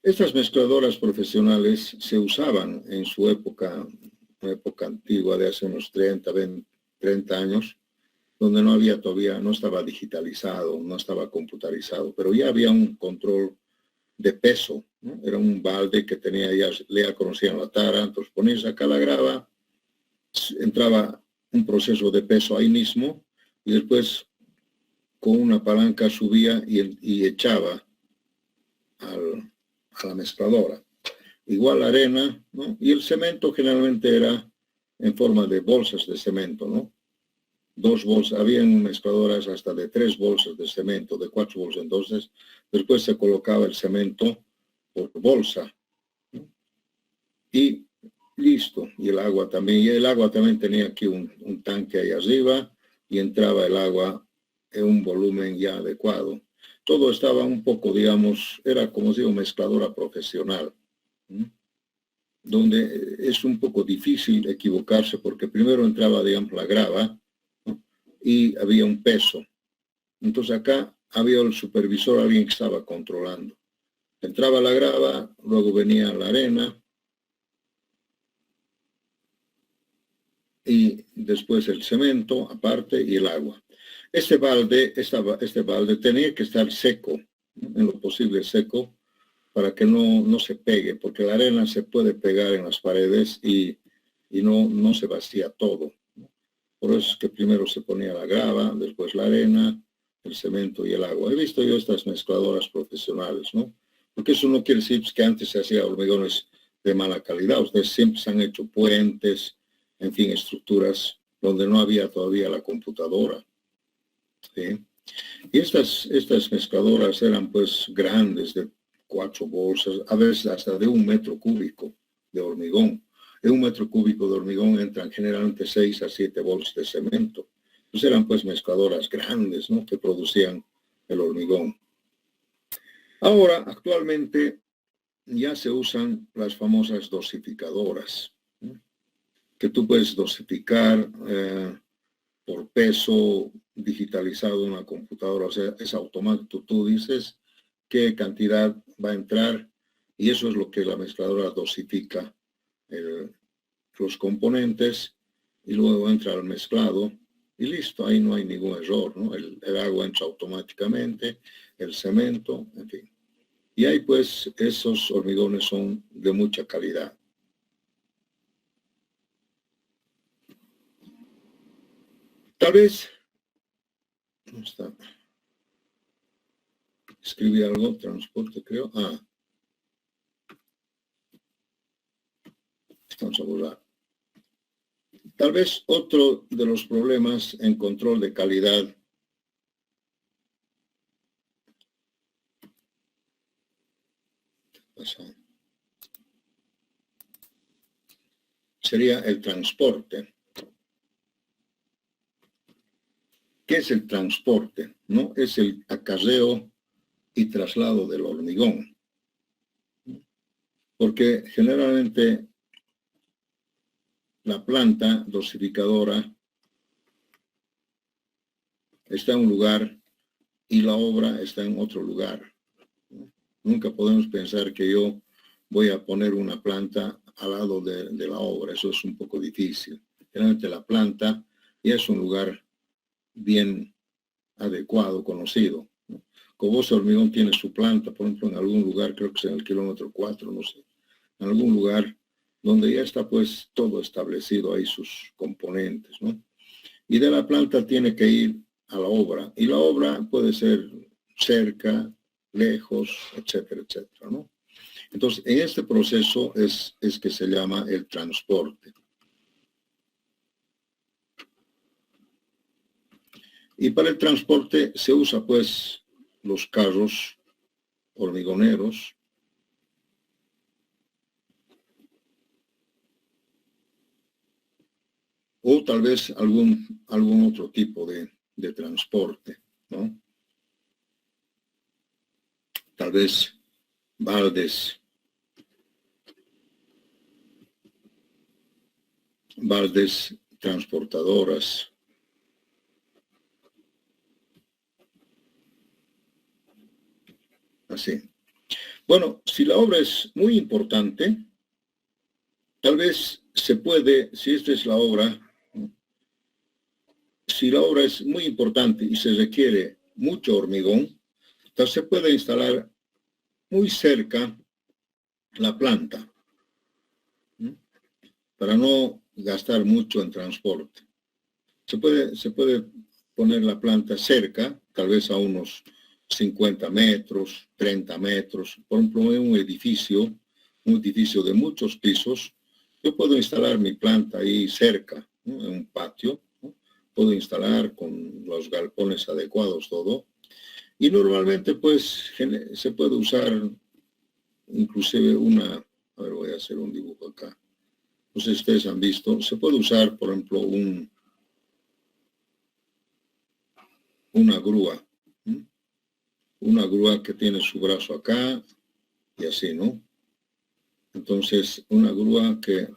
Estas mezcladoras profesionales se usaban en su época, una época antigua de hace unos 30 años, donde no había todavía, no estaba digitalizado, no estaba computarizado, pero ya había un control de peso, ¿no? Era un balde que tenía, ya conocían la tara, entonces ponías acá la grava, entraba un proceso de peso ahí mismo, y después con una palanca subía y echaba a la mezcladora. Igual la arena, ¿no? Y el cemento generalmente era en forma de bolsas de cemento, ¿no? 2 bolsas, habían mezcladoras hasta de 3 bolsas de cemento, de 4 bolsas. Entonces, después se colocaba el cemento por bolsa, ¿no? Y listo. Y el agua también. Y el agua también tenía aquí un tanque ahí arriba y entraba el agua en un volumen ya adecuado. Todo estaba un poco, digamos, era como digo, mezcladora profesional, ¿no? Donde es un poco difícil equivocarse porque primero entraba, digamos, la grava, ¿no? Y había un peso. Entonces acá había el supervisor, alguien que estaba controlando. Entraba la grava, luego venía la arena y después el cemento aparte y el agua. Este balde tenía que estar seco, ¿no? En lo posible seco, para que no se pegue, porque la arena se puede pegar en las paredes y no se vacía todo. Por eso es que primero se ponía la grava, después la arena, el cemento y el agua. He visto yo estas mezcladoras profesionales, ¿no? Porque eso no quiere decir que antes se hacía hormigones de mala calidad. Ustedes siempre se han hecho puentes, en fin, estructuras donde no había todavía la computadora, ¿sí? Y estas mezcladoras eran pues grandes, de 4 bolsas, a veces hasta de 1 metro cúbico de hormigón. En 1 metro cúbico de hormigón entran generalmente 6 a 7 bolsas de cemento. Pues eran pues mezcladoras grandes, ¿no? Que producían el hormigón. Ahora, actualmente, ya se usan las famosas dosificadoras, ¿no? Que tú puedes dosificar por peso digitalizado en una computadora, o sea, es automático. Tú dices qué cantidad va a entrar y eso es lo que la mezcladora dosifica los componentes y luego entra al mezclado y listo, ahí no hay ningún error, ¿no? El agua entra automáticamente, el cemento, en fin. Y ahí pues esos hormigones son de mucha calidad. Tal vez, ¿dónde está? Escribí algo, transporte creo. Vamos a borrar. Tal vez otro de los problemas en control de calidad sería el transporte. ¿Qué es el transporte? ¿No? Es el acarreo y traslado del hormigón. Porque generalmente la planta dosificadora está en un lugar y la obra está en otro lugar. Nunca podemos pensar que yo voy a poner una planta al lado de la obra. Eso es un poco difícil. Generalmente la planta ya es un lugar bien adecuado, conocido, ¿no? Cobosa Hormigón tiene su planta, por ejemplo, en algún lugar, creo que es en el kilómetro 4, no sé, en algún lugar donde ya está pues todo establecido ahí sus componentes, ¿no? Y de la planta tiene que ir a la obra, y la obra puede ser cerca, lejos, etcétera, etcétera, ¿no? Entonces, en este proceso es que se llama el transporte. Y para el transporte se usa pues los carros hormigoneros, o tal vez algún otro tipo de transporte, ¿no? Tal vez baldes transportadoras, Así. Bueno, si la obra es muy importante, tal vez se puede, si esta es la obra, si la obra es muy importante y se requiere mucho hormigón, entonces se puede instalar muy cerca la planta, ¿no? Para no gastar mucho en transporte. Se puede poner la planta cerca, tal vez a unos 50 metros, 30 metros. Por ejemplo, en un edificio de muchos pisos, yo puedo instalar mi planta ahí cerca, ¿no? En un patio, ¿no? Puedo instalar con los galpones adecuados, todo. Y normalmente, pues, se puede usar inclusive a ver, voy a hacer un dibujo acá. No sé si ustedes han visto, se puede usar, por ejemplo, una grúa. ¿Sí? Una grúa que tiene su brazo acá y así, ¿no? Entonces, una grúa que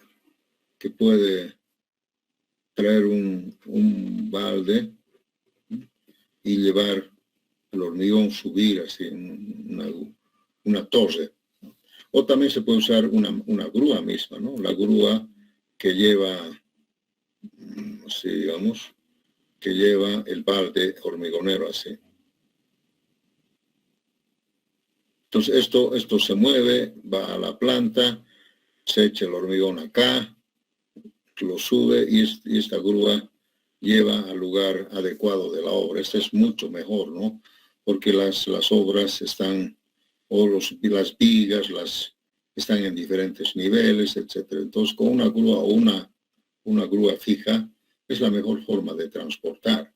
puede traer un balde, ¿sí? Y llevar el hormigón, subir así, una torre. O también se puede usar una grúa misma, ¿no? La grúa que lleva, así digamos, que lleva el balde hormigonero así. Entonces esto se mueve, va a la planta, se echa el hormigón acá, lo sube y esta grúa lleva al lugar adecuado de la obra. Este es mucho mejor, ¿no? Porque las obras están, o las vigas, están en diferentes niveles, etcétera. Entonces, con una grúa o una grúa fija es la mejor forma de transportar,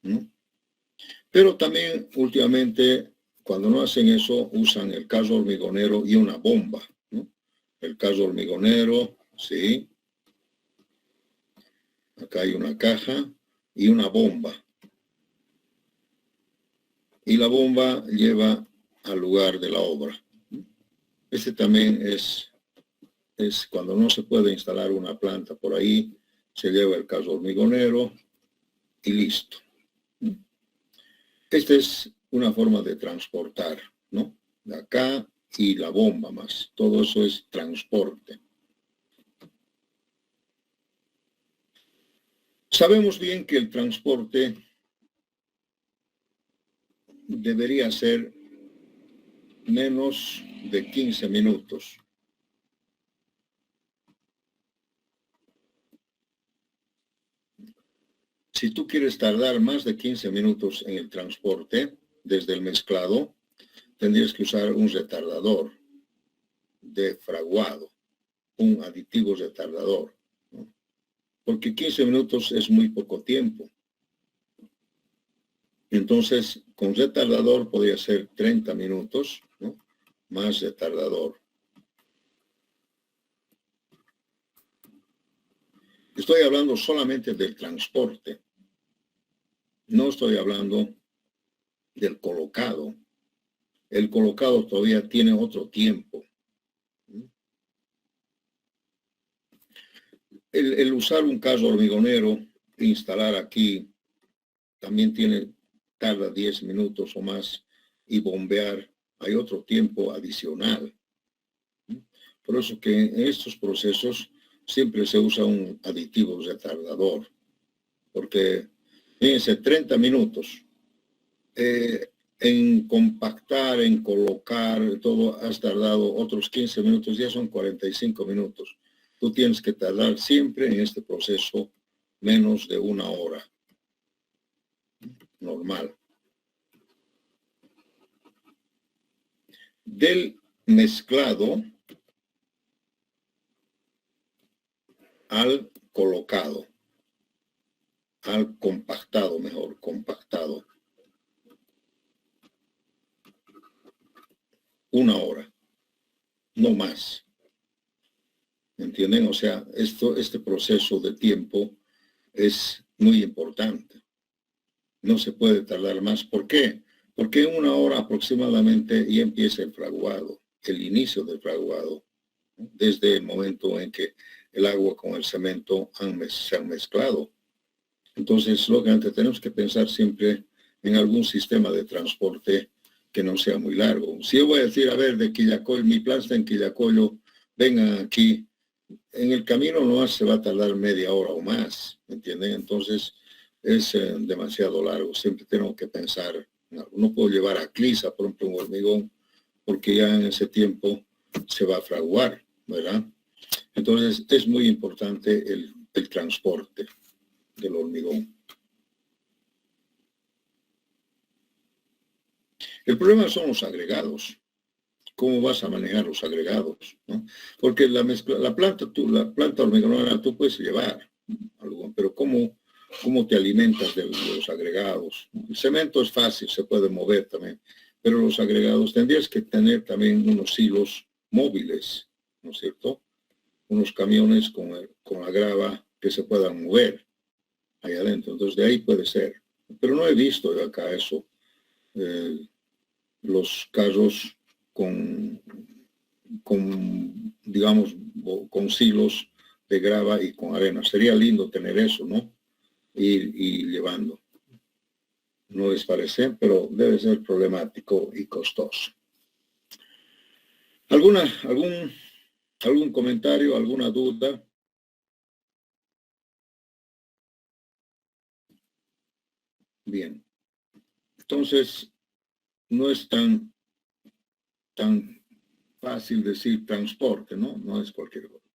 ¿no? Pero también últimamente, cuando no hacen eso, usan el caso hormigonero y una bomba, ¿no? El caso hormigonero, sí. Acá hay una caja y una bomba. Y la bomba lleva al lugar de la obra. Este también es cuando no se puede instalar una planta por ahí, se lleva el caso hormigonero y listo. Esta es una forma de transportar, ¿no? De acá y la bomba más. Todo eso es transporte. Sabemos bien que el transporte debería ser menos de 15 minutos. Si tú quieres tardar más de 15 minutos en el transporte, desde el mezclado, tendrías que usar un retardador de fraguado, un aditivo retardador, ¿no? Porque 15 minutos es muy poco tiempo. Entonces, con retardador podría ser 30 minutos, ¿no? Más retardador. Estoy hablando solamente del transporte. No estoy hablando del colocado. El colocado todavía tiene otro tiempo. El usar un caso hormigonero, instalar aquí, también tarda 10 minutos o más, y bombear, hay otro tiempo adicional. Por eso que en estos procesos siempre se usa un aditivo retardador, porque fíjense, 30 minutos en compactar, en colocar, todo has tardado otros 15 minutos, ya son 45 minutos. Tú tienes que tardar siempre en este proceso menos de una hora. Normal. Del mezclado al colocado, al compactado, mejor, compactado. Una hora, no más. ¿Entienden? O sea, este proceso de tiempo es muy importante. No se puede tardar más. ¿Por qué? Porque en una hora aproximadamente ya empieza el fraguado, el inicio del fraguado, ¿no? Desde el momento en que el agua con el cemento se han mezclado. Entonces, lógicamente, tenemos que pensar siempre en algún sistema de transporte que no sea muy largo. Si yo voy a decir, a ver, de Quillacollo, mi plan está en Quillacollo, vengan aquí, en el camino no se va a tardar media hora o más, ¿me entienden? Entonces es demasiado largo, siempre tengo que pensar, no puedo llevar a Clisa, por ejemplo, un hormigón, porque ya en ese tiempo se va a fraguar, ¿verdad? Entonces es muy importante el transporte del hormigón. El problema son los agregados. ¿Cómo vas a manejar los agregados? ¿No? Porque la planta hormigonera tú puedes llevar algo, pero ¿cómo te alimentas de los agregados? El cemento es fácil, se puede mover también, pero los agregados tendrías que tener también unos hilos móviles, ¿no es cierto? Unos camiones con la grava que se puedan mover ahí adentro. Entonces de ahí puede ser. Pero no he visto yo acá eso. Los carros con digamos, con silos de grava y con arena. Sería lindo tener eso, ¿no? Ir llevando. No les parece, pero debe ser problemático y costoso. ¿Algún comentario, alguna duda? Bien. Entonces, no es tan fácil decir transporte, ¿no? No es cualquier cosa.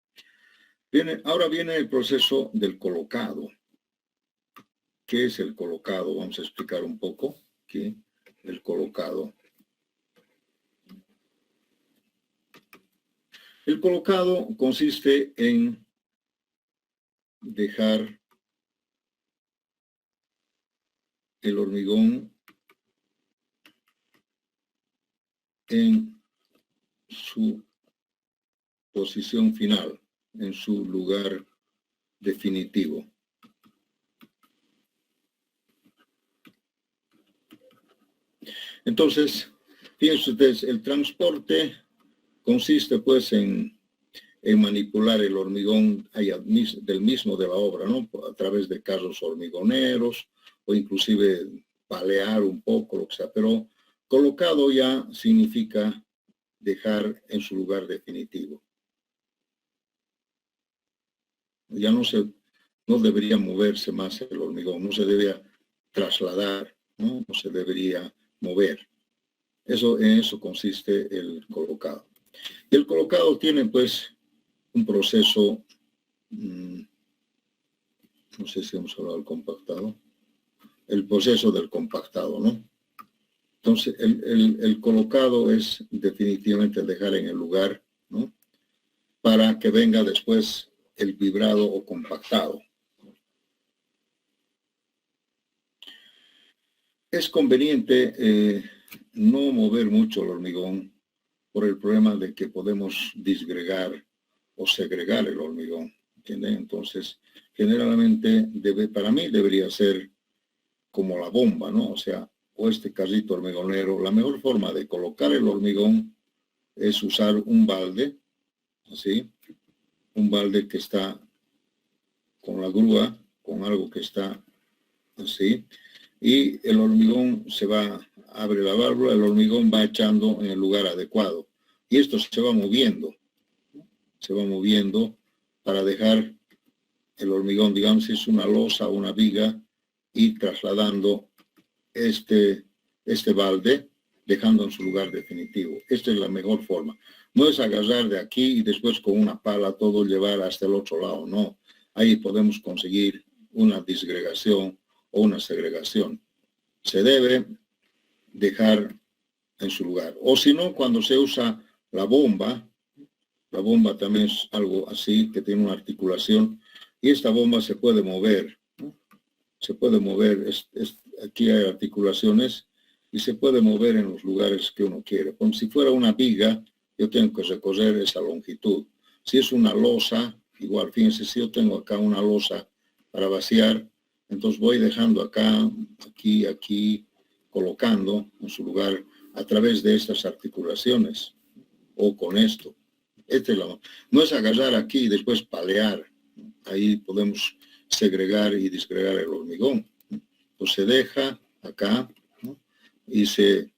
Ahora viene el proceso del colocado. ¿Qué es el colocado? Vamos a explicar un poco aquí el colocado. El colocado consiste en dejar el hormigón en su posición final, en su lugar definitivo. Entonces, fíjense ustedes, el transporte consiste pues en manipular el hormigón del mismo de la obra, ¿no? A través de carros hormigoneros o inclusive palear un poco, lo que sea, pero colocado ya significa dejar en su lugar definitivo. Ya no debería moverse más el hormigón, no se debería trasladar, no se debería mover. En eso consiste el colocado. Y el colocado tiene pues un proceso, no sé si hemos hablado del compactado, el proceso del compactado, ¿no? Entonces, el colocado es definitivamente dejar en el lugar, ¿no? Para que venga después el vibrado o compactado. Es conveniente no mover mucho el hormigón por el problema de que podemos disgregar o segregar el hormigón, ¿entienden? Entonces, generalmente para mí debería ser como la bomba, ¿no? O sea, o este carrito hormigonero. La mejor forma de colocar el hormigón es usar un balde, así, un balde que está con la grúa, con algo que está así, y el hormigón abre la válvula, el hormigón va echando en el lugar adecuado. Y esto se va moviendo para dejar el hormigón, digamos, si es una losa o una viga, y trasladando este balde, dejando en su lugar definitivo. Esta es la mejor forma. No es agarrar de aquí y después con una pala todo llevar hasta el otro lado, no. Ahí podemos conseguir una disgregación o una segregación. Se debe dejar en su lugar. O si no, cuando se usa la bomba también es algo así, que tiene una articulación, y esta bomba se puede mover, ¿no? Se puede mover, aquí hay articulaciones, y se puede mover en los lugares que uno quiere. Como si fuera una viga, yo tengo que recorrer esa longitud. Si es una losa, igual, fíjense, si yo tengo acá una losa para vaciar, entonces voy dejando acá, aquí, colocando en su lugar a través de estas articulaciones, o con esto. No es agarrar aquí y después palear. Ahí podemos segregar y disgregar el hormigón. Pues se deja acá, ¿no? Y se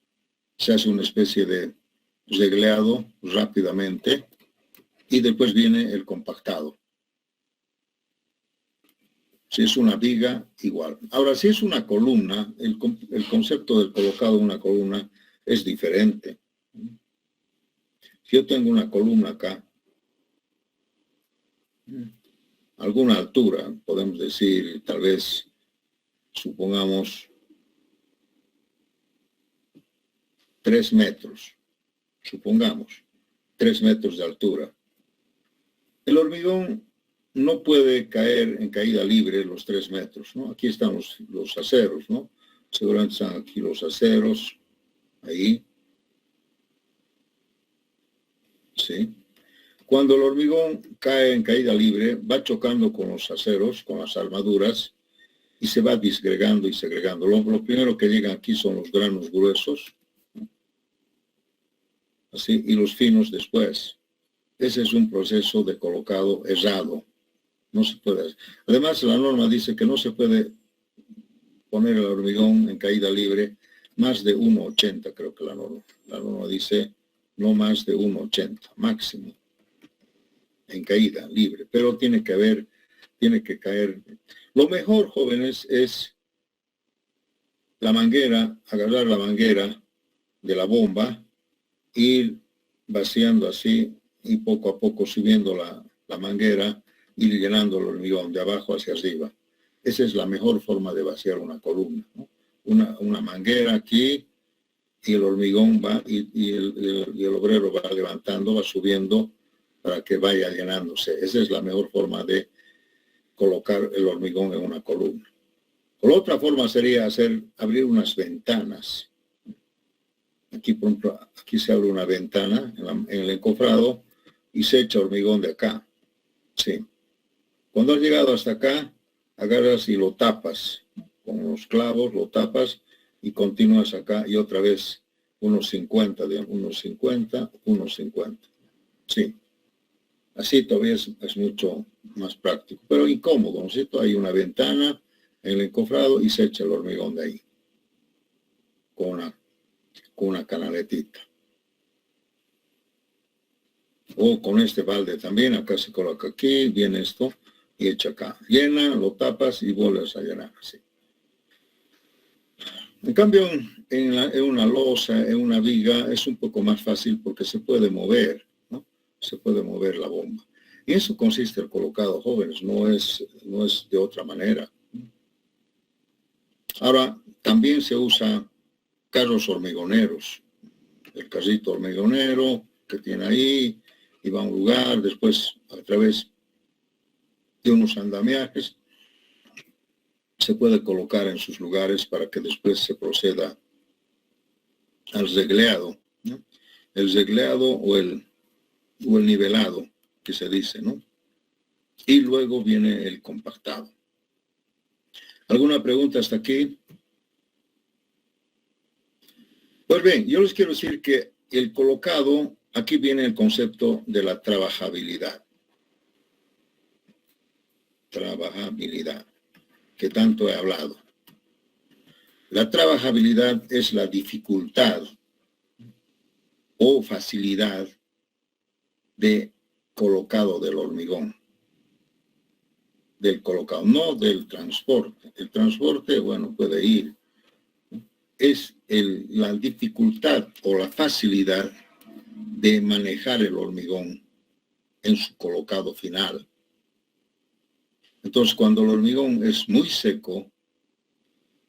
se hace una especie de regleado rápidamente y después viene el compactado. Si es una viga, igual. Ahora, si es una columna, el concepto del colocado en una columna es diferente. Si yo tengo una columna acá, alguna altura, podemos decir, tal vez, supongamos, 3 metros, supongamos, 3 metros de altura. El hormigón no puede caer en caída libre los 3 metros, ¿no? Aquí están los aceros, ¿no? Seguramente están aquí los aceros, ahí. ¿Sí? Cuando el hormigón cae en caída libre, va chocando con los aceros, con las armaduras, y se va disgregando y segregando. Lo primero que llegan aquí son los granos gruesos, así, y los finos después. Ese es un proceso de colocado errado. No se puede hacer. Además, la norma dice que no se puede poner el hormigón en caída libre más de 1,80, creo que la norma. La norma dice no más de 1,80, máximo, en caída libre. Pero tiene que caer. Lo mejor, jóvenes, es la manguera, agarrar la manguera de la bomba, ir vaciando así y poco a poco subiendo la manguera, ir llenando el hormigón de abajo hacia arriba. Esa es la mejor forma de vaciar una columna, ¿no? Una manguera aquí y el hormigón va y el obrero va levantando, va subiendo para que vaya llenándose. Esa es la mejor forma de colocar el hormigón en una columna. La otra forma sería abrir unas ventanas. Aquí, por ejemplo, aquí se abre una ventana en el encofrado y se echa hormigón de acá. Sí. Cuando has llegado hasta acá, agarras y lo tapas. Con los clavos lo tapas y continúas acá y otra vez unos 50, unos 50. Sí. Así todavía es mucho más práctico, pero incómodo, ¿no es cierto? Hay una ventana en el encofrado y se echa el hormigón de ahí. Con una canaletita. O con este balde también, acá se coloca aquí, viene esto y echa acá. Llena, lo tapas y vuelves a llenar así. En cambio, en una losa, en una viga, es un poco más fácil porque se puede mover, ¿no? Se puede mover la bomba. Y eso consiste el colocado, jóvenes, no es de otra manera. Ahora, también se usa carros hormigoneros. El carrito hormigonero que tiene ahí y va a un lugar, después a través de unos andamiajes se puede colocar en sus lugares para que después se proceda al regleado, ¿no? El regleado o el nivelado que se dice, ¿no? Y luego viene el compactado. ¿Alguna pregunta hasta aquí? Pues bien, yo les quiero decir que el colocado, aquí viene el concepto de la trabajabilidad. Trabajabilidad, que tanto he hablado. La trabajabilidad es la dificultad o facilidad de colocado del hormigón. Del colocado, no del transporte. El transporte, bueno, puede ir. Es la dificultad o la facilidad de manejar el hormigón en su colocado final. Entonces, cuando el hormigón es muy seco,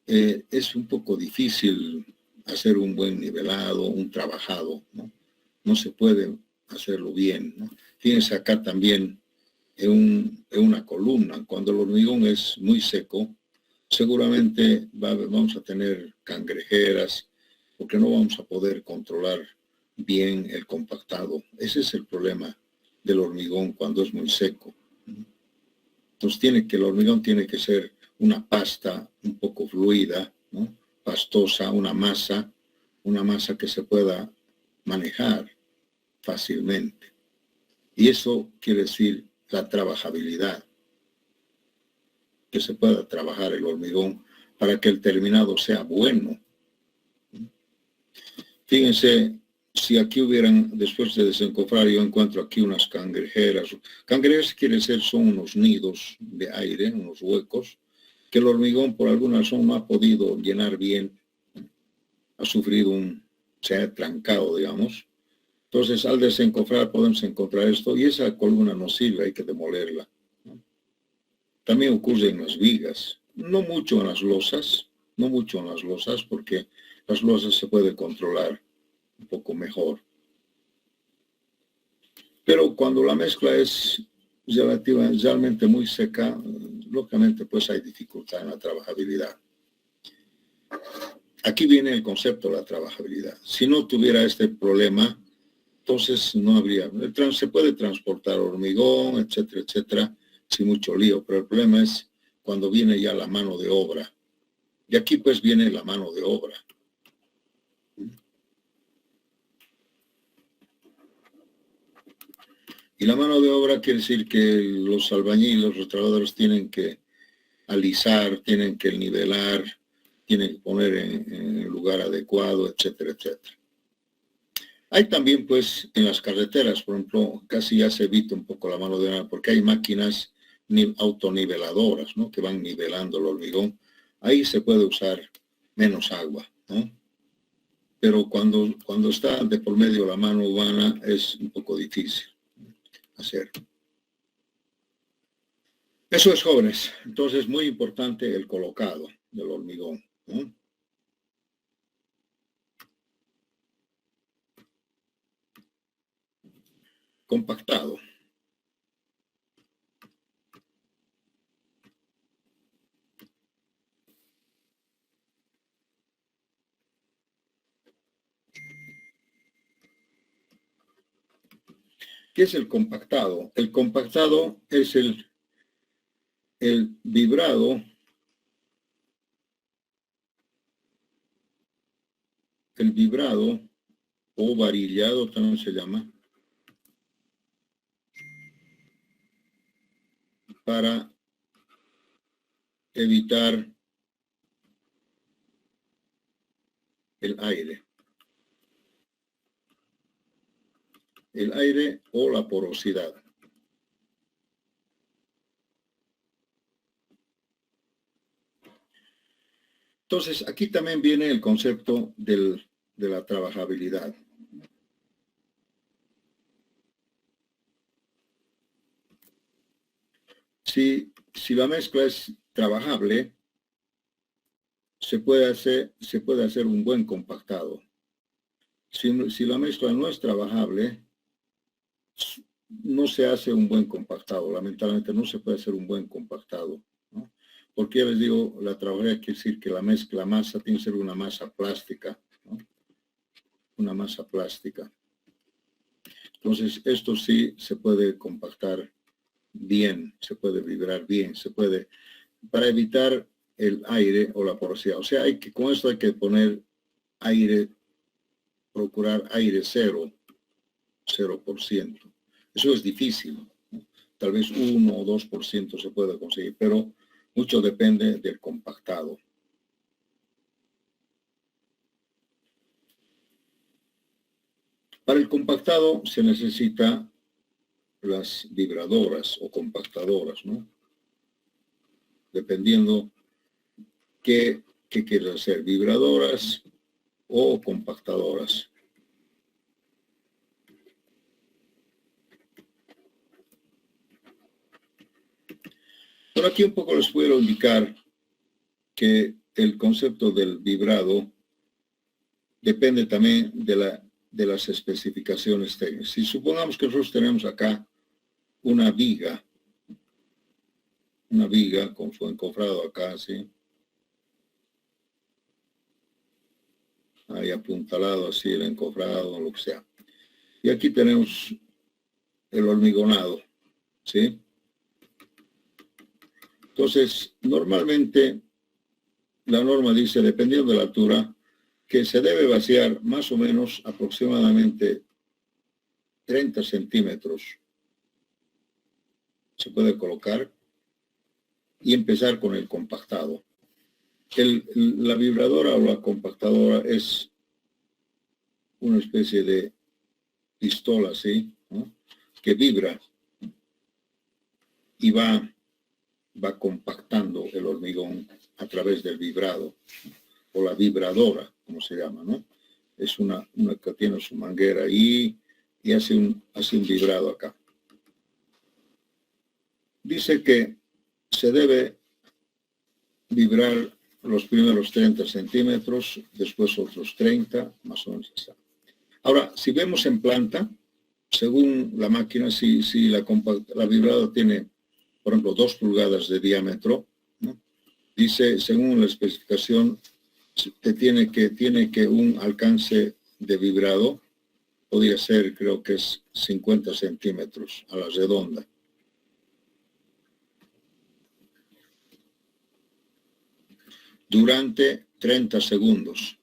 es un poco difícil hacer un buen nivelado, un trabajado, ¿no? No se puede hacerlo bien, ¿no? Fíjense acá también en una columna, cuando el hormigón es muy seco, seguramente vamos a tener cangrejeras, porque no vamos a poder controlar bien el compactado. Ese es el problema del hormigón cuando es muy seco. Entonces el hormigón tiene que ser una pasta un poco fluida, ¿no? Pastosa, una masa que se pueda manejar fácilmente. Y eso quiere decir la trabajabilidad, que se pueda trabajar el hormigón para que el terminado sea bueno. Fíjense, si aquí hubieran, después de desencofrar, yo encuentro aquí unas cangrejeras. Cangrejeras quiere decir son unos nidos de aire, unos huecos, que el hormigón por alguna razón no ha podido llenar bien, ha sufrido se ha trancado, digamos. Entonces, al desencofrar podemos encontrar esto y esa columna no sirve, hay que demolerla. También ocurre en las vigas, no mucho en las losas, porque las losas se puede controlar un poco mejor. Pero cuando la mezcla es realmente muy seca, lógicamente pues hay dificultad en la trabajabilidad. Aquí viene el concepto de la trabajabilidad. Si no tuviera este problema, entonces no habría, se puede transportar hormigón, etcétera, etcétera, sin mucho lío, pero el problema es cuando viene ya la mano de obra. Y aquí pues viene la mano de obra. Y la mano de obra quiere decir que los albañiles, los trabajadores tienen que alisar, tienen que nivelar, tienen que poner en el lugar adecuado, etcétera, etcétera. Hay también, pues, en las carreteras, por ejemplo, casi ya se evita un poco la mano de obra porque hay máquinas autoniveladoras, ¿no? Que van nivelando el hormigón. Ahí se puede usar menos agua, ¿no? Pero cuando está de por medio la mano humana es un poco difícil hacer. Eso es, jóvenes. Entonces, muy importante el colocado del hormigón, ¿no? Compactado. ¿Qué es el compactado? El compactado es el vibrado, o varillado también se llama, para evitar el aire o la porosidad. Entonces, aquí también viene el concepto de la trabajabilidad. Si la mezcla es trabajable, se puede hacer un buen compactado. Si la mezcla no es trabajable, no se hace un buen compactado. Lamentablemente no se puede hacer un buen compactado, ¿no? Porque ya les digo, la trabajabilidad quiere decir que la masa tiene que ser una masa plástica, ¿no? Una masa plástica. Entonces, esto sí se puede compactar bien, se puede vibrar bien, para evitar el aire o la porosidad. O sea, con esto hay que poner aire, procurar aire 0%. Eso es difícil, ¿no? Tal vez 1 o 2% se puede conseguir, pero mucho depende del compactado. Para el compactado se necesita las vibradoras o compactadoras, ¿no? Dependiendo qué quieres hacer, vibradoras o compactadoras. Por aquí un poco les puedo indicar que el concepto del vibrado depende también de las especificaciones técnicas. Si supongamos que nosotros tenemos acá una viga con su encofrado acá, ¿sí? Ahí apuntalado así el encofrado, lo que sea. Y aquí tenemos el hormigonado, ¿sí? Entonces, normalmente la norma dice, dependiendo de la altura, que se debe vaciar más o menos aproximadamente 30 centímetros. Se puede colocar y empezar con el compactado. La vibradora o la compactadora es una especie de pistola así, ¿no? Que vibra y va compactando el hormigón a través del vibrado, o la vibradora, como se llama, ¿no? Es una que tiene su manguera ahí y hace un vibrado acá. Dice que se debe vibrar los primeros 30 centímetros, después otros 30, más o menos así. Ahora, si vemos en planta, según la máquina, si la vibradora tiene, por ejemplo, 2 pulgadas de diámetro, ¿no? Dice, según la especificación, que tiene que un alcance de vibrado, podría ser, creo que es 50 centímetros a la redonda. Durante 30 segundos.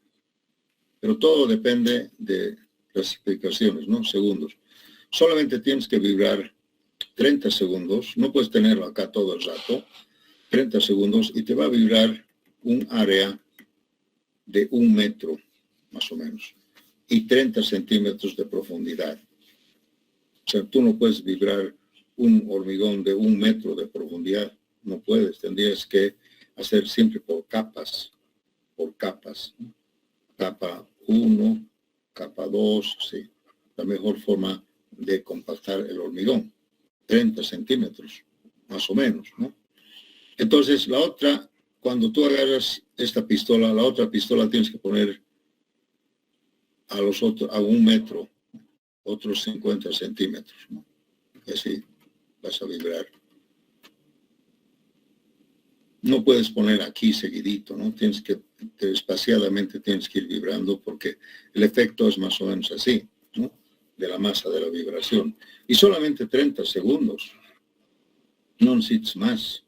Pero todo depende de las explicaciones, ¿no? Segundos. Solamente tienes que vibrar 30 segundos, no puedes tenerlo acá todo el rato, 30 segundos, y te va a vibrar un área de 1 metro, más o menos, y 30 centímetros de profundidad. O sea, tú no puedes vibrar un hormigón de 1 metro de profundidad, no puedes, tendrías que hacer siempre por capas, capa 1, capa 2, sí, la mejor forma de compactar el hormigón, 30 centímetros, más o menos, ¿no? Entonces, la otra, cuando tú agarras esta pistola, la otra pistola tienes que poner a 1 metro, otros 50 centímetros, ¿no? Y así vas a vibrar. No puedes poner aquí seguidito, ¿no? Tienes que, espaciadamente tienes que ir vibrando porque el efecto es más o menos así, ¿no? De la masa de la vibración. Y solamente 30 segundos. No necesitas más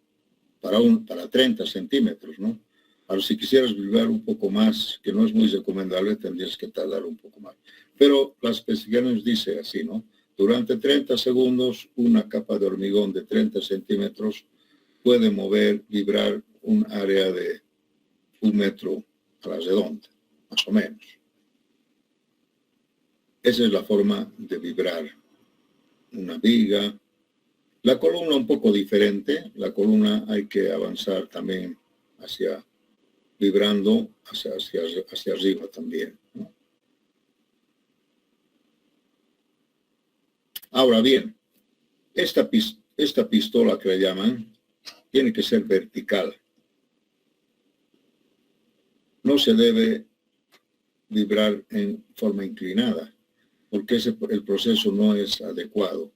para 30 centímetros, ¿no? Ahora, si quisieras vibrar un poco más, que no es muy recomendable, tendrías que tardar un poco más. Pero las especificaciones dice así, ¿no? Durante 30 segundos, una capa de hormigón de 30 centímetros puede vibrar un área de 1 metro a la redonda, más o menos. Esa es la forma de vibrar una viga. La columna un poco diferente. La columna hay que avanzar también vibrando hacia arriba también, ¿no? Ahora bien, esta pistola que le llaman, tiene que ser vertical. No se debe vibrar en forma inclinada, porque el proceso no es adecuado.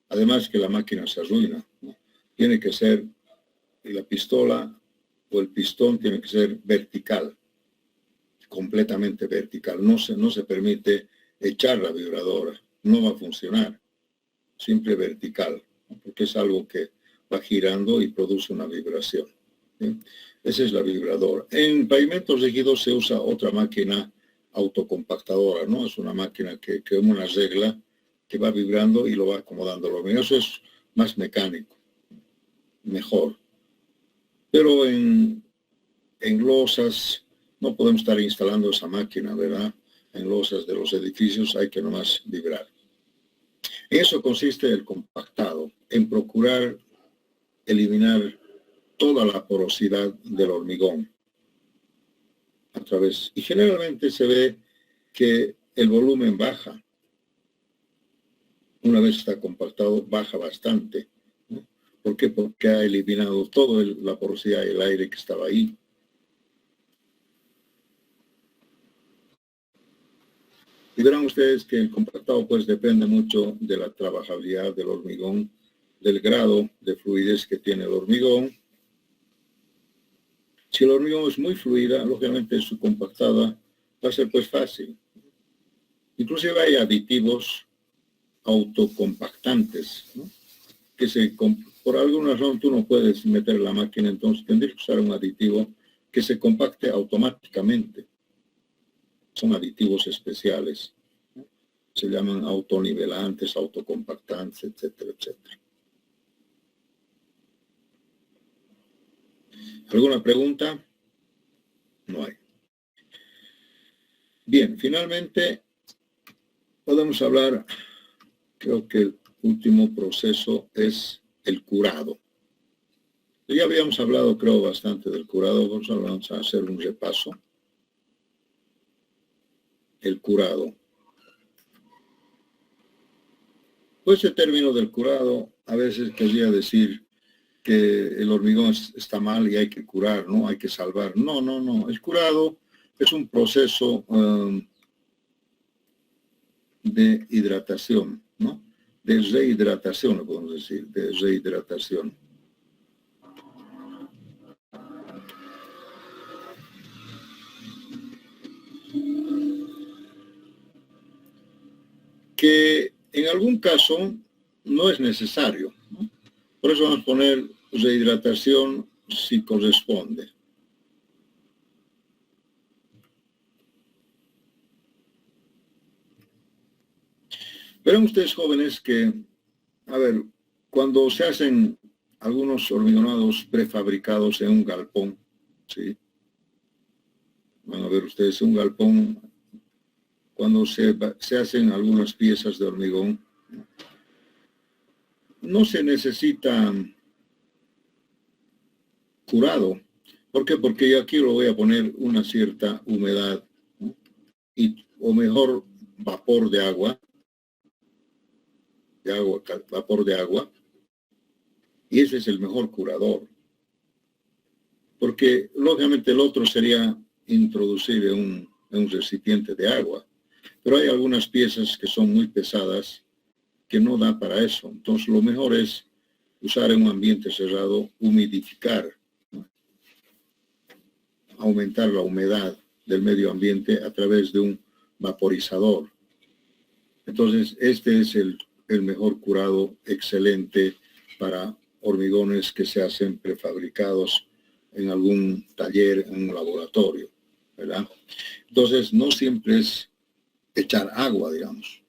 Además que la máquina se arruina, ¿no? Tiene que ser, la pistola o el pistón tiene que ser vertical, completamente vertical. No se permite echar la vibradora, no va a funcionar. Siempre vertical, ¿no? Porque es algo que va girando y produce una vibración, ¿sí? Esa es la vibradora. En pavimentos rígidos se usa otra máquina autocompactadora, ¿no? Es una máquina que una regla que va vibrando y lo va acomodando. Eso es más mecánico, mejor. Pero en losas no podemos estar instalando esa máquina, ¿verdad? En losas de los edificios hay que nomás vibrar. En eso consiste el compactado, en procurar eliminar toda la porosidad del hormigón a través. Y generalmente se ve que el volumen baja. Una vez está compactado, baja bastante, ¿no? ¿Por qué? Porque ha eliminado toda la porosidad y el aire que estaba ahí. Y verán ustedes que el compactado pues depende mucho de la trabajabilidad del hormigón, del grado de fluidez que tiene el hormigón. Si el hormigón es muy fluida, lógicamente su compactada va a ser pues fácil. Inclusive hay aditivos autocompactantes, ¿no? Que por alguna razón tú no puedes meter en la máquina, entonces tendrías que usar un aditivo que se compacte automáticamente. Son aditivos especiales, ¿no? Se llaman autonivelantes, autocompactantes, etcétera, etcétera. ¿Alguna pregunta? No hay. Bien, finalmente podemos hablar, creo que el último proceso es el curado. Ya habíamos hablado, creo, bastante del curado. Vamos a hacer un repaso. El curado. Pues el término del curado a veces querría decir que el hormigón está mal y hay que curar, ¿no? Hay que salvar. No, no, no. El curado es un proceso de hidratación, ¿no? De rehidratación, lo podemos decir, de rehidratación. Que en algún caso no es necesario, ¿no? Por eso vamos a poner rehidratación si corresponde. Verán ustedes, jóvenes, que, a ver, cuando se hacen algunos hormigonados prefabricados en un galpón, ¿sí? Van a ver ustedes un galpón, cuando se hacen algunas piezas de hormigón, no se necesita curado. ¿Por qué? Porque yo aquí lo voy a poner una cierta humedad, ¿no? O mejor, vapor de agua, vapor de agua, y ese es el mejor curador. Porque lógicamente el otro sería introducir en un recipiente de agua. Pero hay algunas piezas que son muy pesadas que no da para eso. Entonces lo mejor es usar en un ambiente cerrado, humidificar, ¿no? Aumentar la humedad del medio ambiente a través de un vaporizador. Entonces este es el mejor curado excelente para hormigones que se hacen prefabricados en algún taller, en un laboratorio, ¿verdad? Entonces no siempre es echar agua, digamos.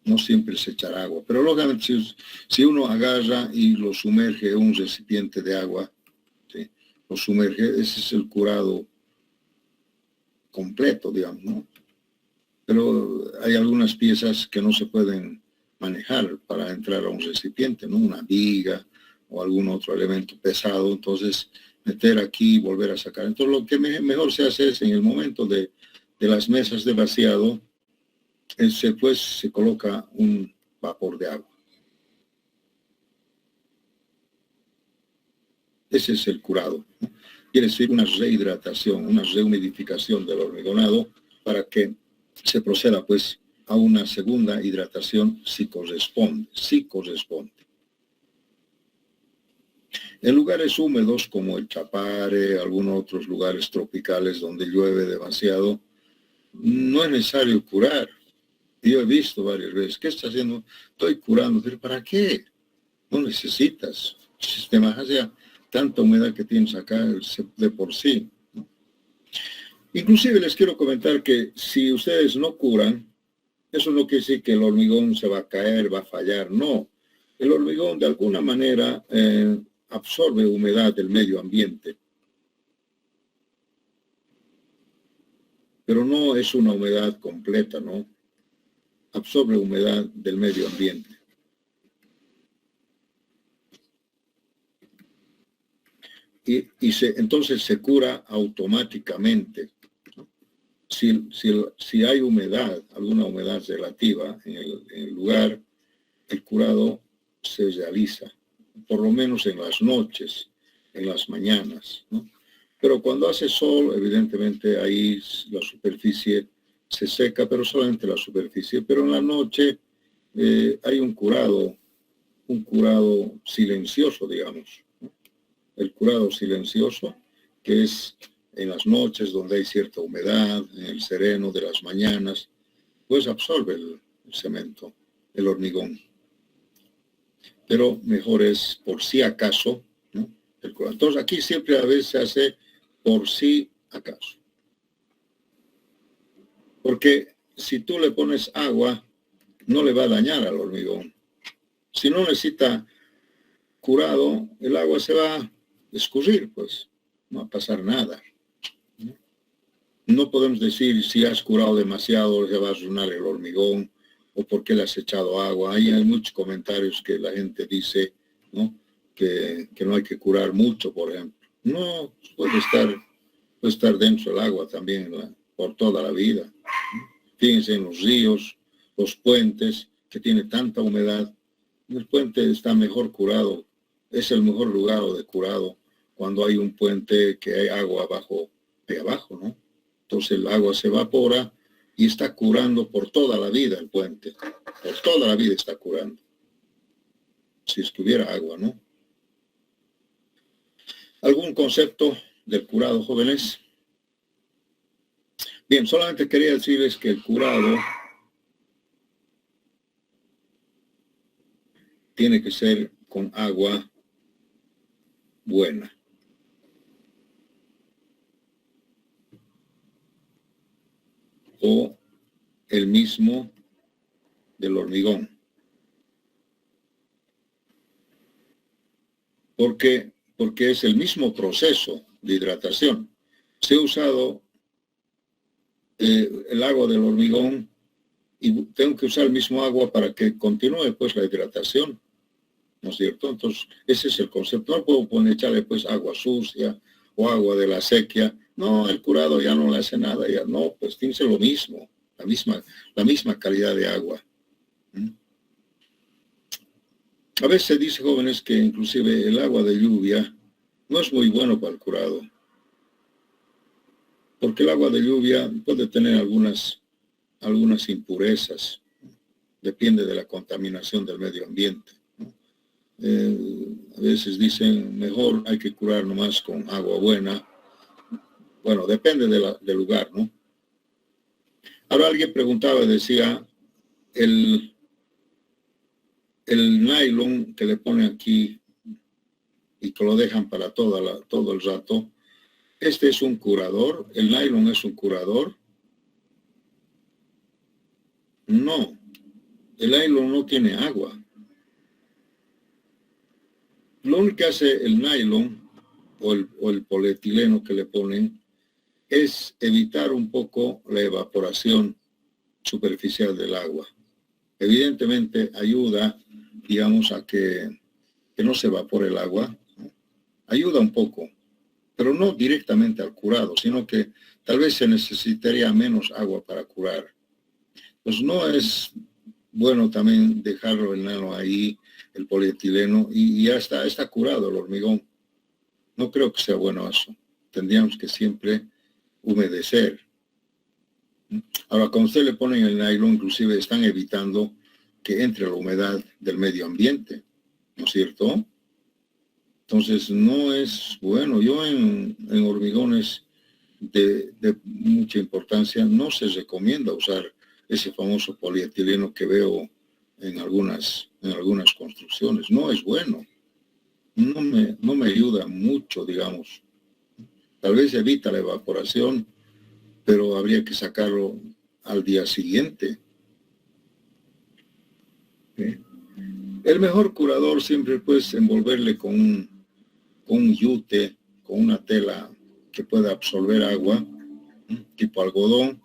No siempre es echar agua, pero lógicamente si uno agarra y lo sumerge en un recipiente de agua, ¿sí? Lo sumerge, ese es el curado completo, digamos, ¿no? Pero hay algunas piezas que no se pueden manejar para entrar a un recipiente, ¿no? Una viga o algún otro elemento pesado, entonces meter aquí y volver a sacar. Entonces lo que mejor se hace es en el momento de las mesas de vaciado, pues se coloca un vapor de agua. Ese es el curado, ¿no? Quiere decir una rehidratación, una rehumidificación del hormigonado para que se proceda pues a una segunda hidratación si corresponde. En lugares húmedos como el Chapare, algunos otros lugares tropicales donde llueve demasiado, no es necesario curar. Yo he visto varias veces, ¿qué está haciendo? Estoy curando, pero ¿para qué? No necesitas. Si te bajas ya tanta humedad que tienes acá de por sí, ¿no? Inclusive les quiero comentar que si ustedes no curan, eso no quiere decir que el hormigón se va a caer, va a fallar, no. El hormigón de alguna manera absorbe humedad del medio ambiente. Pero no es una humedad completa, ¿no? Absorbe humedad del medio ambiente. Entonces se cura automáticamente, ¿no? Si hay humedad, alguna humedad relativa en el lugar, el curado se realiza, por lo menos en las noches, en las mañanas, ¿no? Pero cuando hace sol, evidentemente ahí la superficie se seca, pero solamente la superficie. Pero en la noche hay un curado silencioso, digamos, ¿no? El curado silencioso, que es en las noches donde hay cierta humedad, en el sereno de las mañanas, pues absorbe el cemento, el hormigón. Pero mejor es por si acaso, ¿no? El curado. Entonces aquí siempre a veces se hace por si acaso. Porque si tú le pones agua, no le va a dañar al hormigón. Si no necesita curado, el agua se va a escurrir, pues no va a pasar nada. no podemos decir si has curado demasiado, se va a arruinar el hormigón, o por qué le has echado agua. Ahí hay muchos comentarios que la gente dice, ¿no? Que no hay que curar mucho, por ejemplo. No, puede estar dentro del agua también por toda la vida. Fíjense en los ríos, los puentes, que tiene tanta humedad. El puente está mejor curado, es el mejor lugar de curado cuando hay un puente que hay agua ahí abajo, ¿no? Entonces el agua se evapora y está curando por toda la vida el puente. Por toda la vida está curando. Si estuviera agua, ¿no? ¿Algún concepto del curado, jóvenes? Bien, solamente quería decirles que el curado tiene que ser con agua buena. O el mismo del hormigón. Porque es el mismo proceso de hidratación. Se ha usado el agua del hormigón y tengo que usar el mismo agua para que continúe pues la hidratación, ¿no es cierto? Entonces, ese es el concepto. No puedo echarle pues agua sucia o agua de la acequia. No, el curado ya no le hace nada, ya no, pues tiene que ser lo mismo, la misma calidad de agua. A veces se dice, jóvenes, que inclusive el agua de lluvia no es muy bueno para el curado. Porque el agua de lluvia puede tener algunas impurezas. Depende de la contaminación del medio ambiente. A veces dicen, mejor hay que curar nomás con agua buena. Bueno, depende del lugar, ¿no? Ahora alguien preguntaba, decía, el nylon que le ponen aquí y que lo dejan para todo el rato, ¿este es un curador? ¿El nylon es un curador? No, el nylon no tiene agua. Lo único que hace el nylon o el polietileno que le ponen es evitar un poco la evaporación superficial del agua. Evidentemente ayuda, digamos, a que no se evapore el agua. Ayuda un poco, pero no directamente al curado, sino que tal vez se necesitaría menos agua para curar. Pues no es bueno también dejarlo el nano ahí, el polietileno, y ya está curado el hormigón. No creo que sea bueno eso. Tendríamos que siempre humedecer. Ahora, cuando usted le ponen el nylon, inclusive están evitando que entre la humedad del medio ambiente, ¿no es cierto? Entonces, no es bueno. Yo en hormigones de mucha importancia no se recomienda usar ese famoso polietileno que veo en algunas construcciones. No es bueno. No me ayuda mucho, digamos. Tal vez evita la evaporación, pero habría que sacarlo al día siguiente. ¿Sí? El mejor curador siempre pues envolverle con un yute, con una tela que pueda absorber agua, tipo algodón,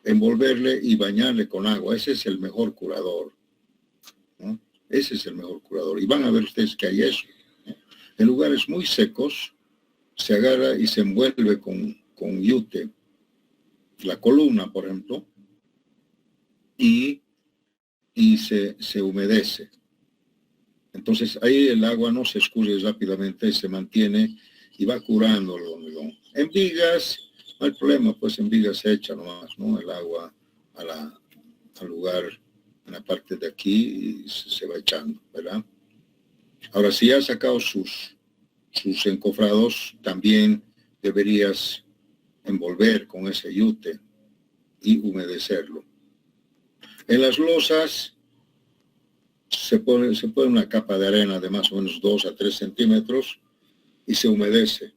envolverle y bañarle con agua. Ese es el mejor curador, ¿no? Ese es el mejor curador. Y van a ver ustedes que hay eso, ¿no? En lugares muy secos, se agarra y se envuelve con yute, la columna, por ejemplo, y se humedece. Entonces ahí el agua no se escurre rápidamente, se mantiene y va curando el hormigón. En vigas, no hay problema, pues en vigas se echa nomás, ¿no? El agua al lugar, en la parte de aquí, y se va echando, ¿verdad? Ahora, si has sacado sus encofrados, también deberías envolver con ese yute y humedecerlo. En las losas se pone una capa de arena de más o menos 2 a 3 centímetros y se humedece.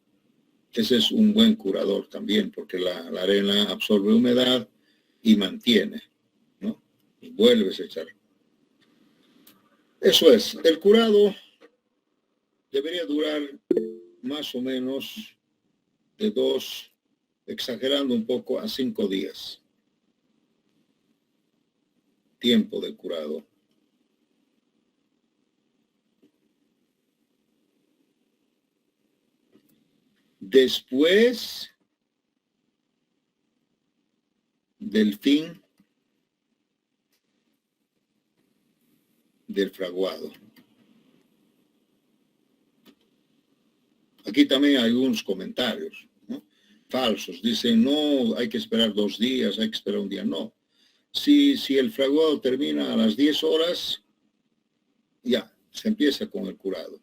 Ese es un buen curador también, porque la arena absorbe humedad y mantiene, ¿no? Y vuelves a echar. Eso es, el curado debería durar más o menos de 2 exagerando un poco, a 5 días. Tiempo de curado. Después del fin del fraguado. Aquí también hay algunos comentarios, ¿no?, falsos. Dicen, no, hay que esperar 2 días, hay que esperar un día. No. Si el fraguado termina a las 10 horas, ya, se empieza con el curado.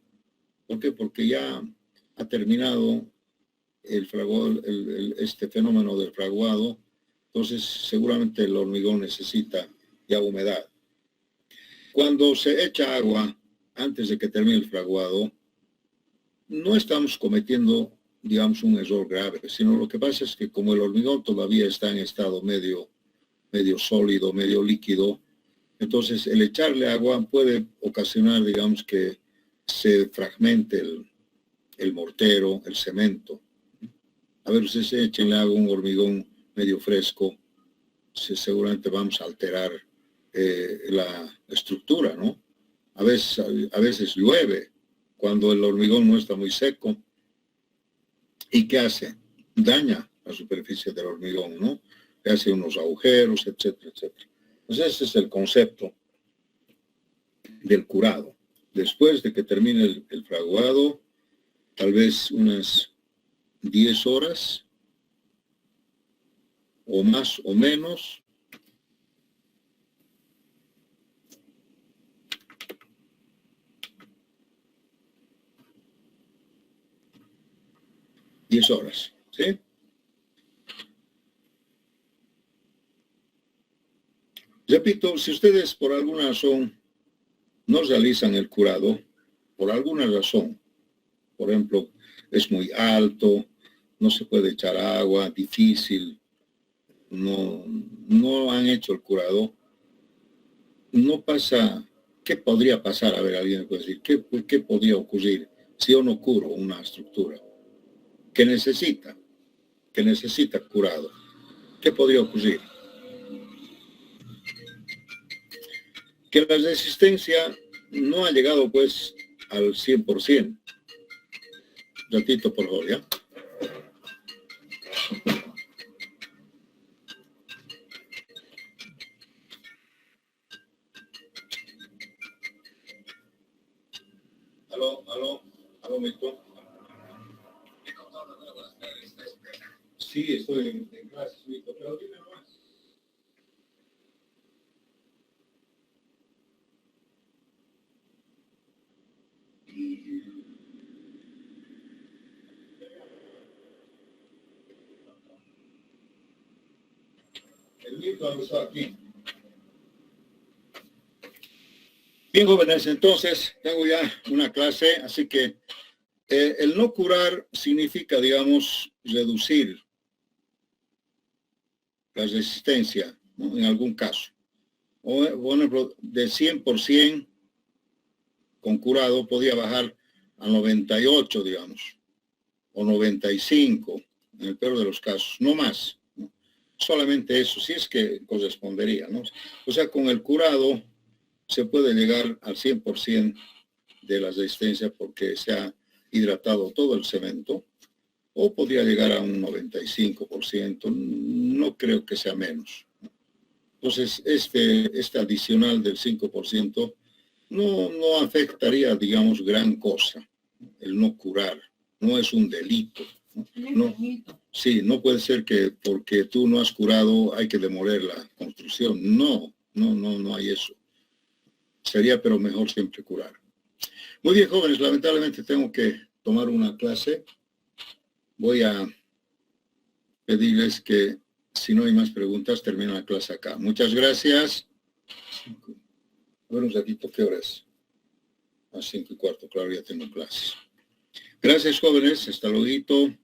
¿Por qué? Porque ya ha terminado el fraguado, este fenómeno del fraguado. Entonces, seguramente el hormigón necesita ya humedad. Cuando se echa agua antes de que termine el fraguado, no estamos cometiendo, digamos, un error grave, sino lo que pasa es que como el hormigón todavía está en estado medio sólido, medio líquido, entonces el echarle agua puede ocasionar, digamos, que se fragmente el mortero, el cemento. A ver, ustedes echenle agua a un hormigón medio fresco, seguramente vamos a alterar la estructura, ¿no? A veces llueve cuando el hormigón no está muy seco. ¿Y qué hace? Daña la superficie del hormigón, ¿no? Le hace unos agujeros, etcétera, etcétera. Entonces ese es el concepto del curado. Después de que termine el fraguado, tal vez unas 10 horas o más o menos, horas, ¿sí? Repito, si ustedes por alguna razón no realizan el curado, por alguna razón, por ejemplo, es muy alto, no se puede echar agua, difícil, no han hecho el curado, no pasa. ¿Qué podría pasar? A ver, alguien puede decir, ¿qué podría ocurrir si yo no curo una estructura que necesita curado? ¿Qué podría ocurrir? Que la resistencia no ha llegado pues al 100%. Ratito, por favor, ¿ya? Aló, Milton. Sí, estoy en clase, Milton, pero dime nomás. El Milton está aquí. Bien, jóvenes, entonces tengo ya una clase, así que el no curar significa, digamos, reducir la resistencia, ¿no?, en algún caso. O, por ejemplo, de 100% con curado podía bajar a 98, digamos, o 95, en el peor de los casos, no más, ¿no? Solamente eso, si es que correspondería, ¿no? O sea, con el curado se puede llegar al 100% de la resistencia porque se ha hidratado todo el cemento, o podría llegar a un 95%, no creo que sea menos. Entonces, este adicional del 5% no afectaría, digamos, gran cosa. El no curar no es un delito. No, sí, no puede ser que porque tú no has curado hay que demoler la construcción. No hay eso. Sería, pero mejor siempre curar. Muy bien, jóvenes, lamentablemente tengo que tomar una clase. Voy a pedirles que, si no hay más preguntas, termino la clase acá. Muchas gracias. A ver un ratito, ¿qué hora es? A 5:15, claro, ya tengo clases. Gracias, jóvenes. Hasta luego.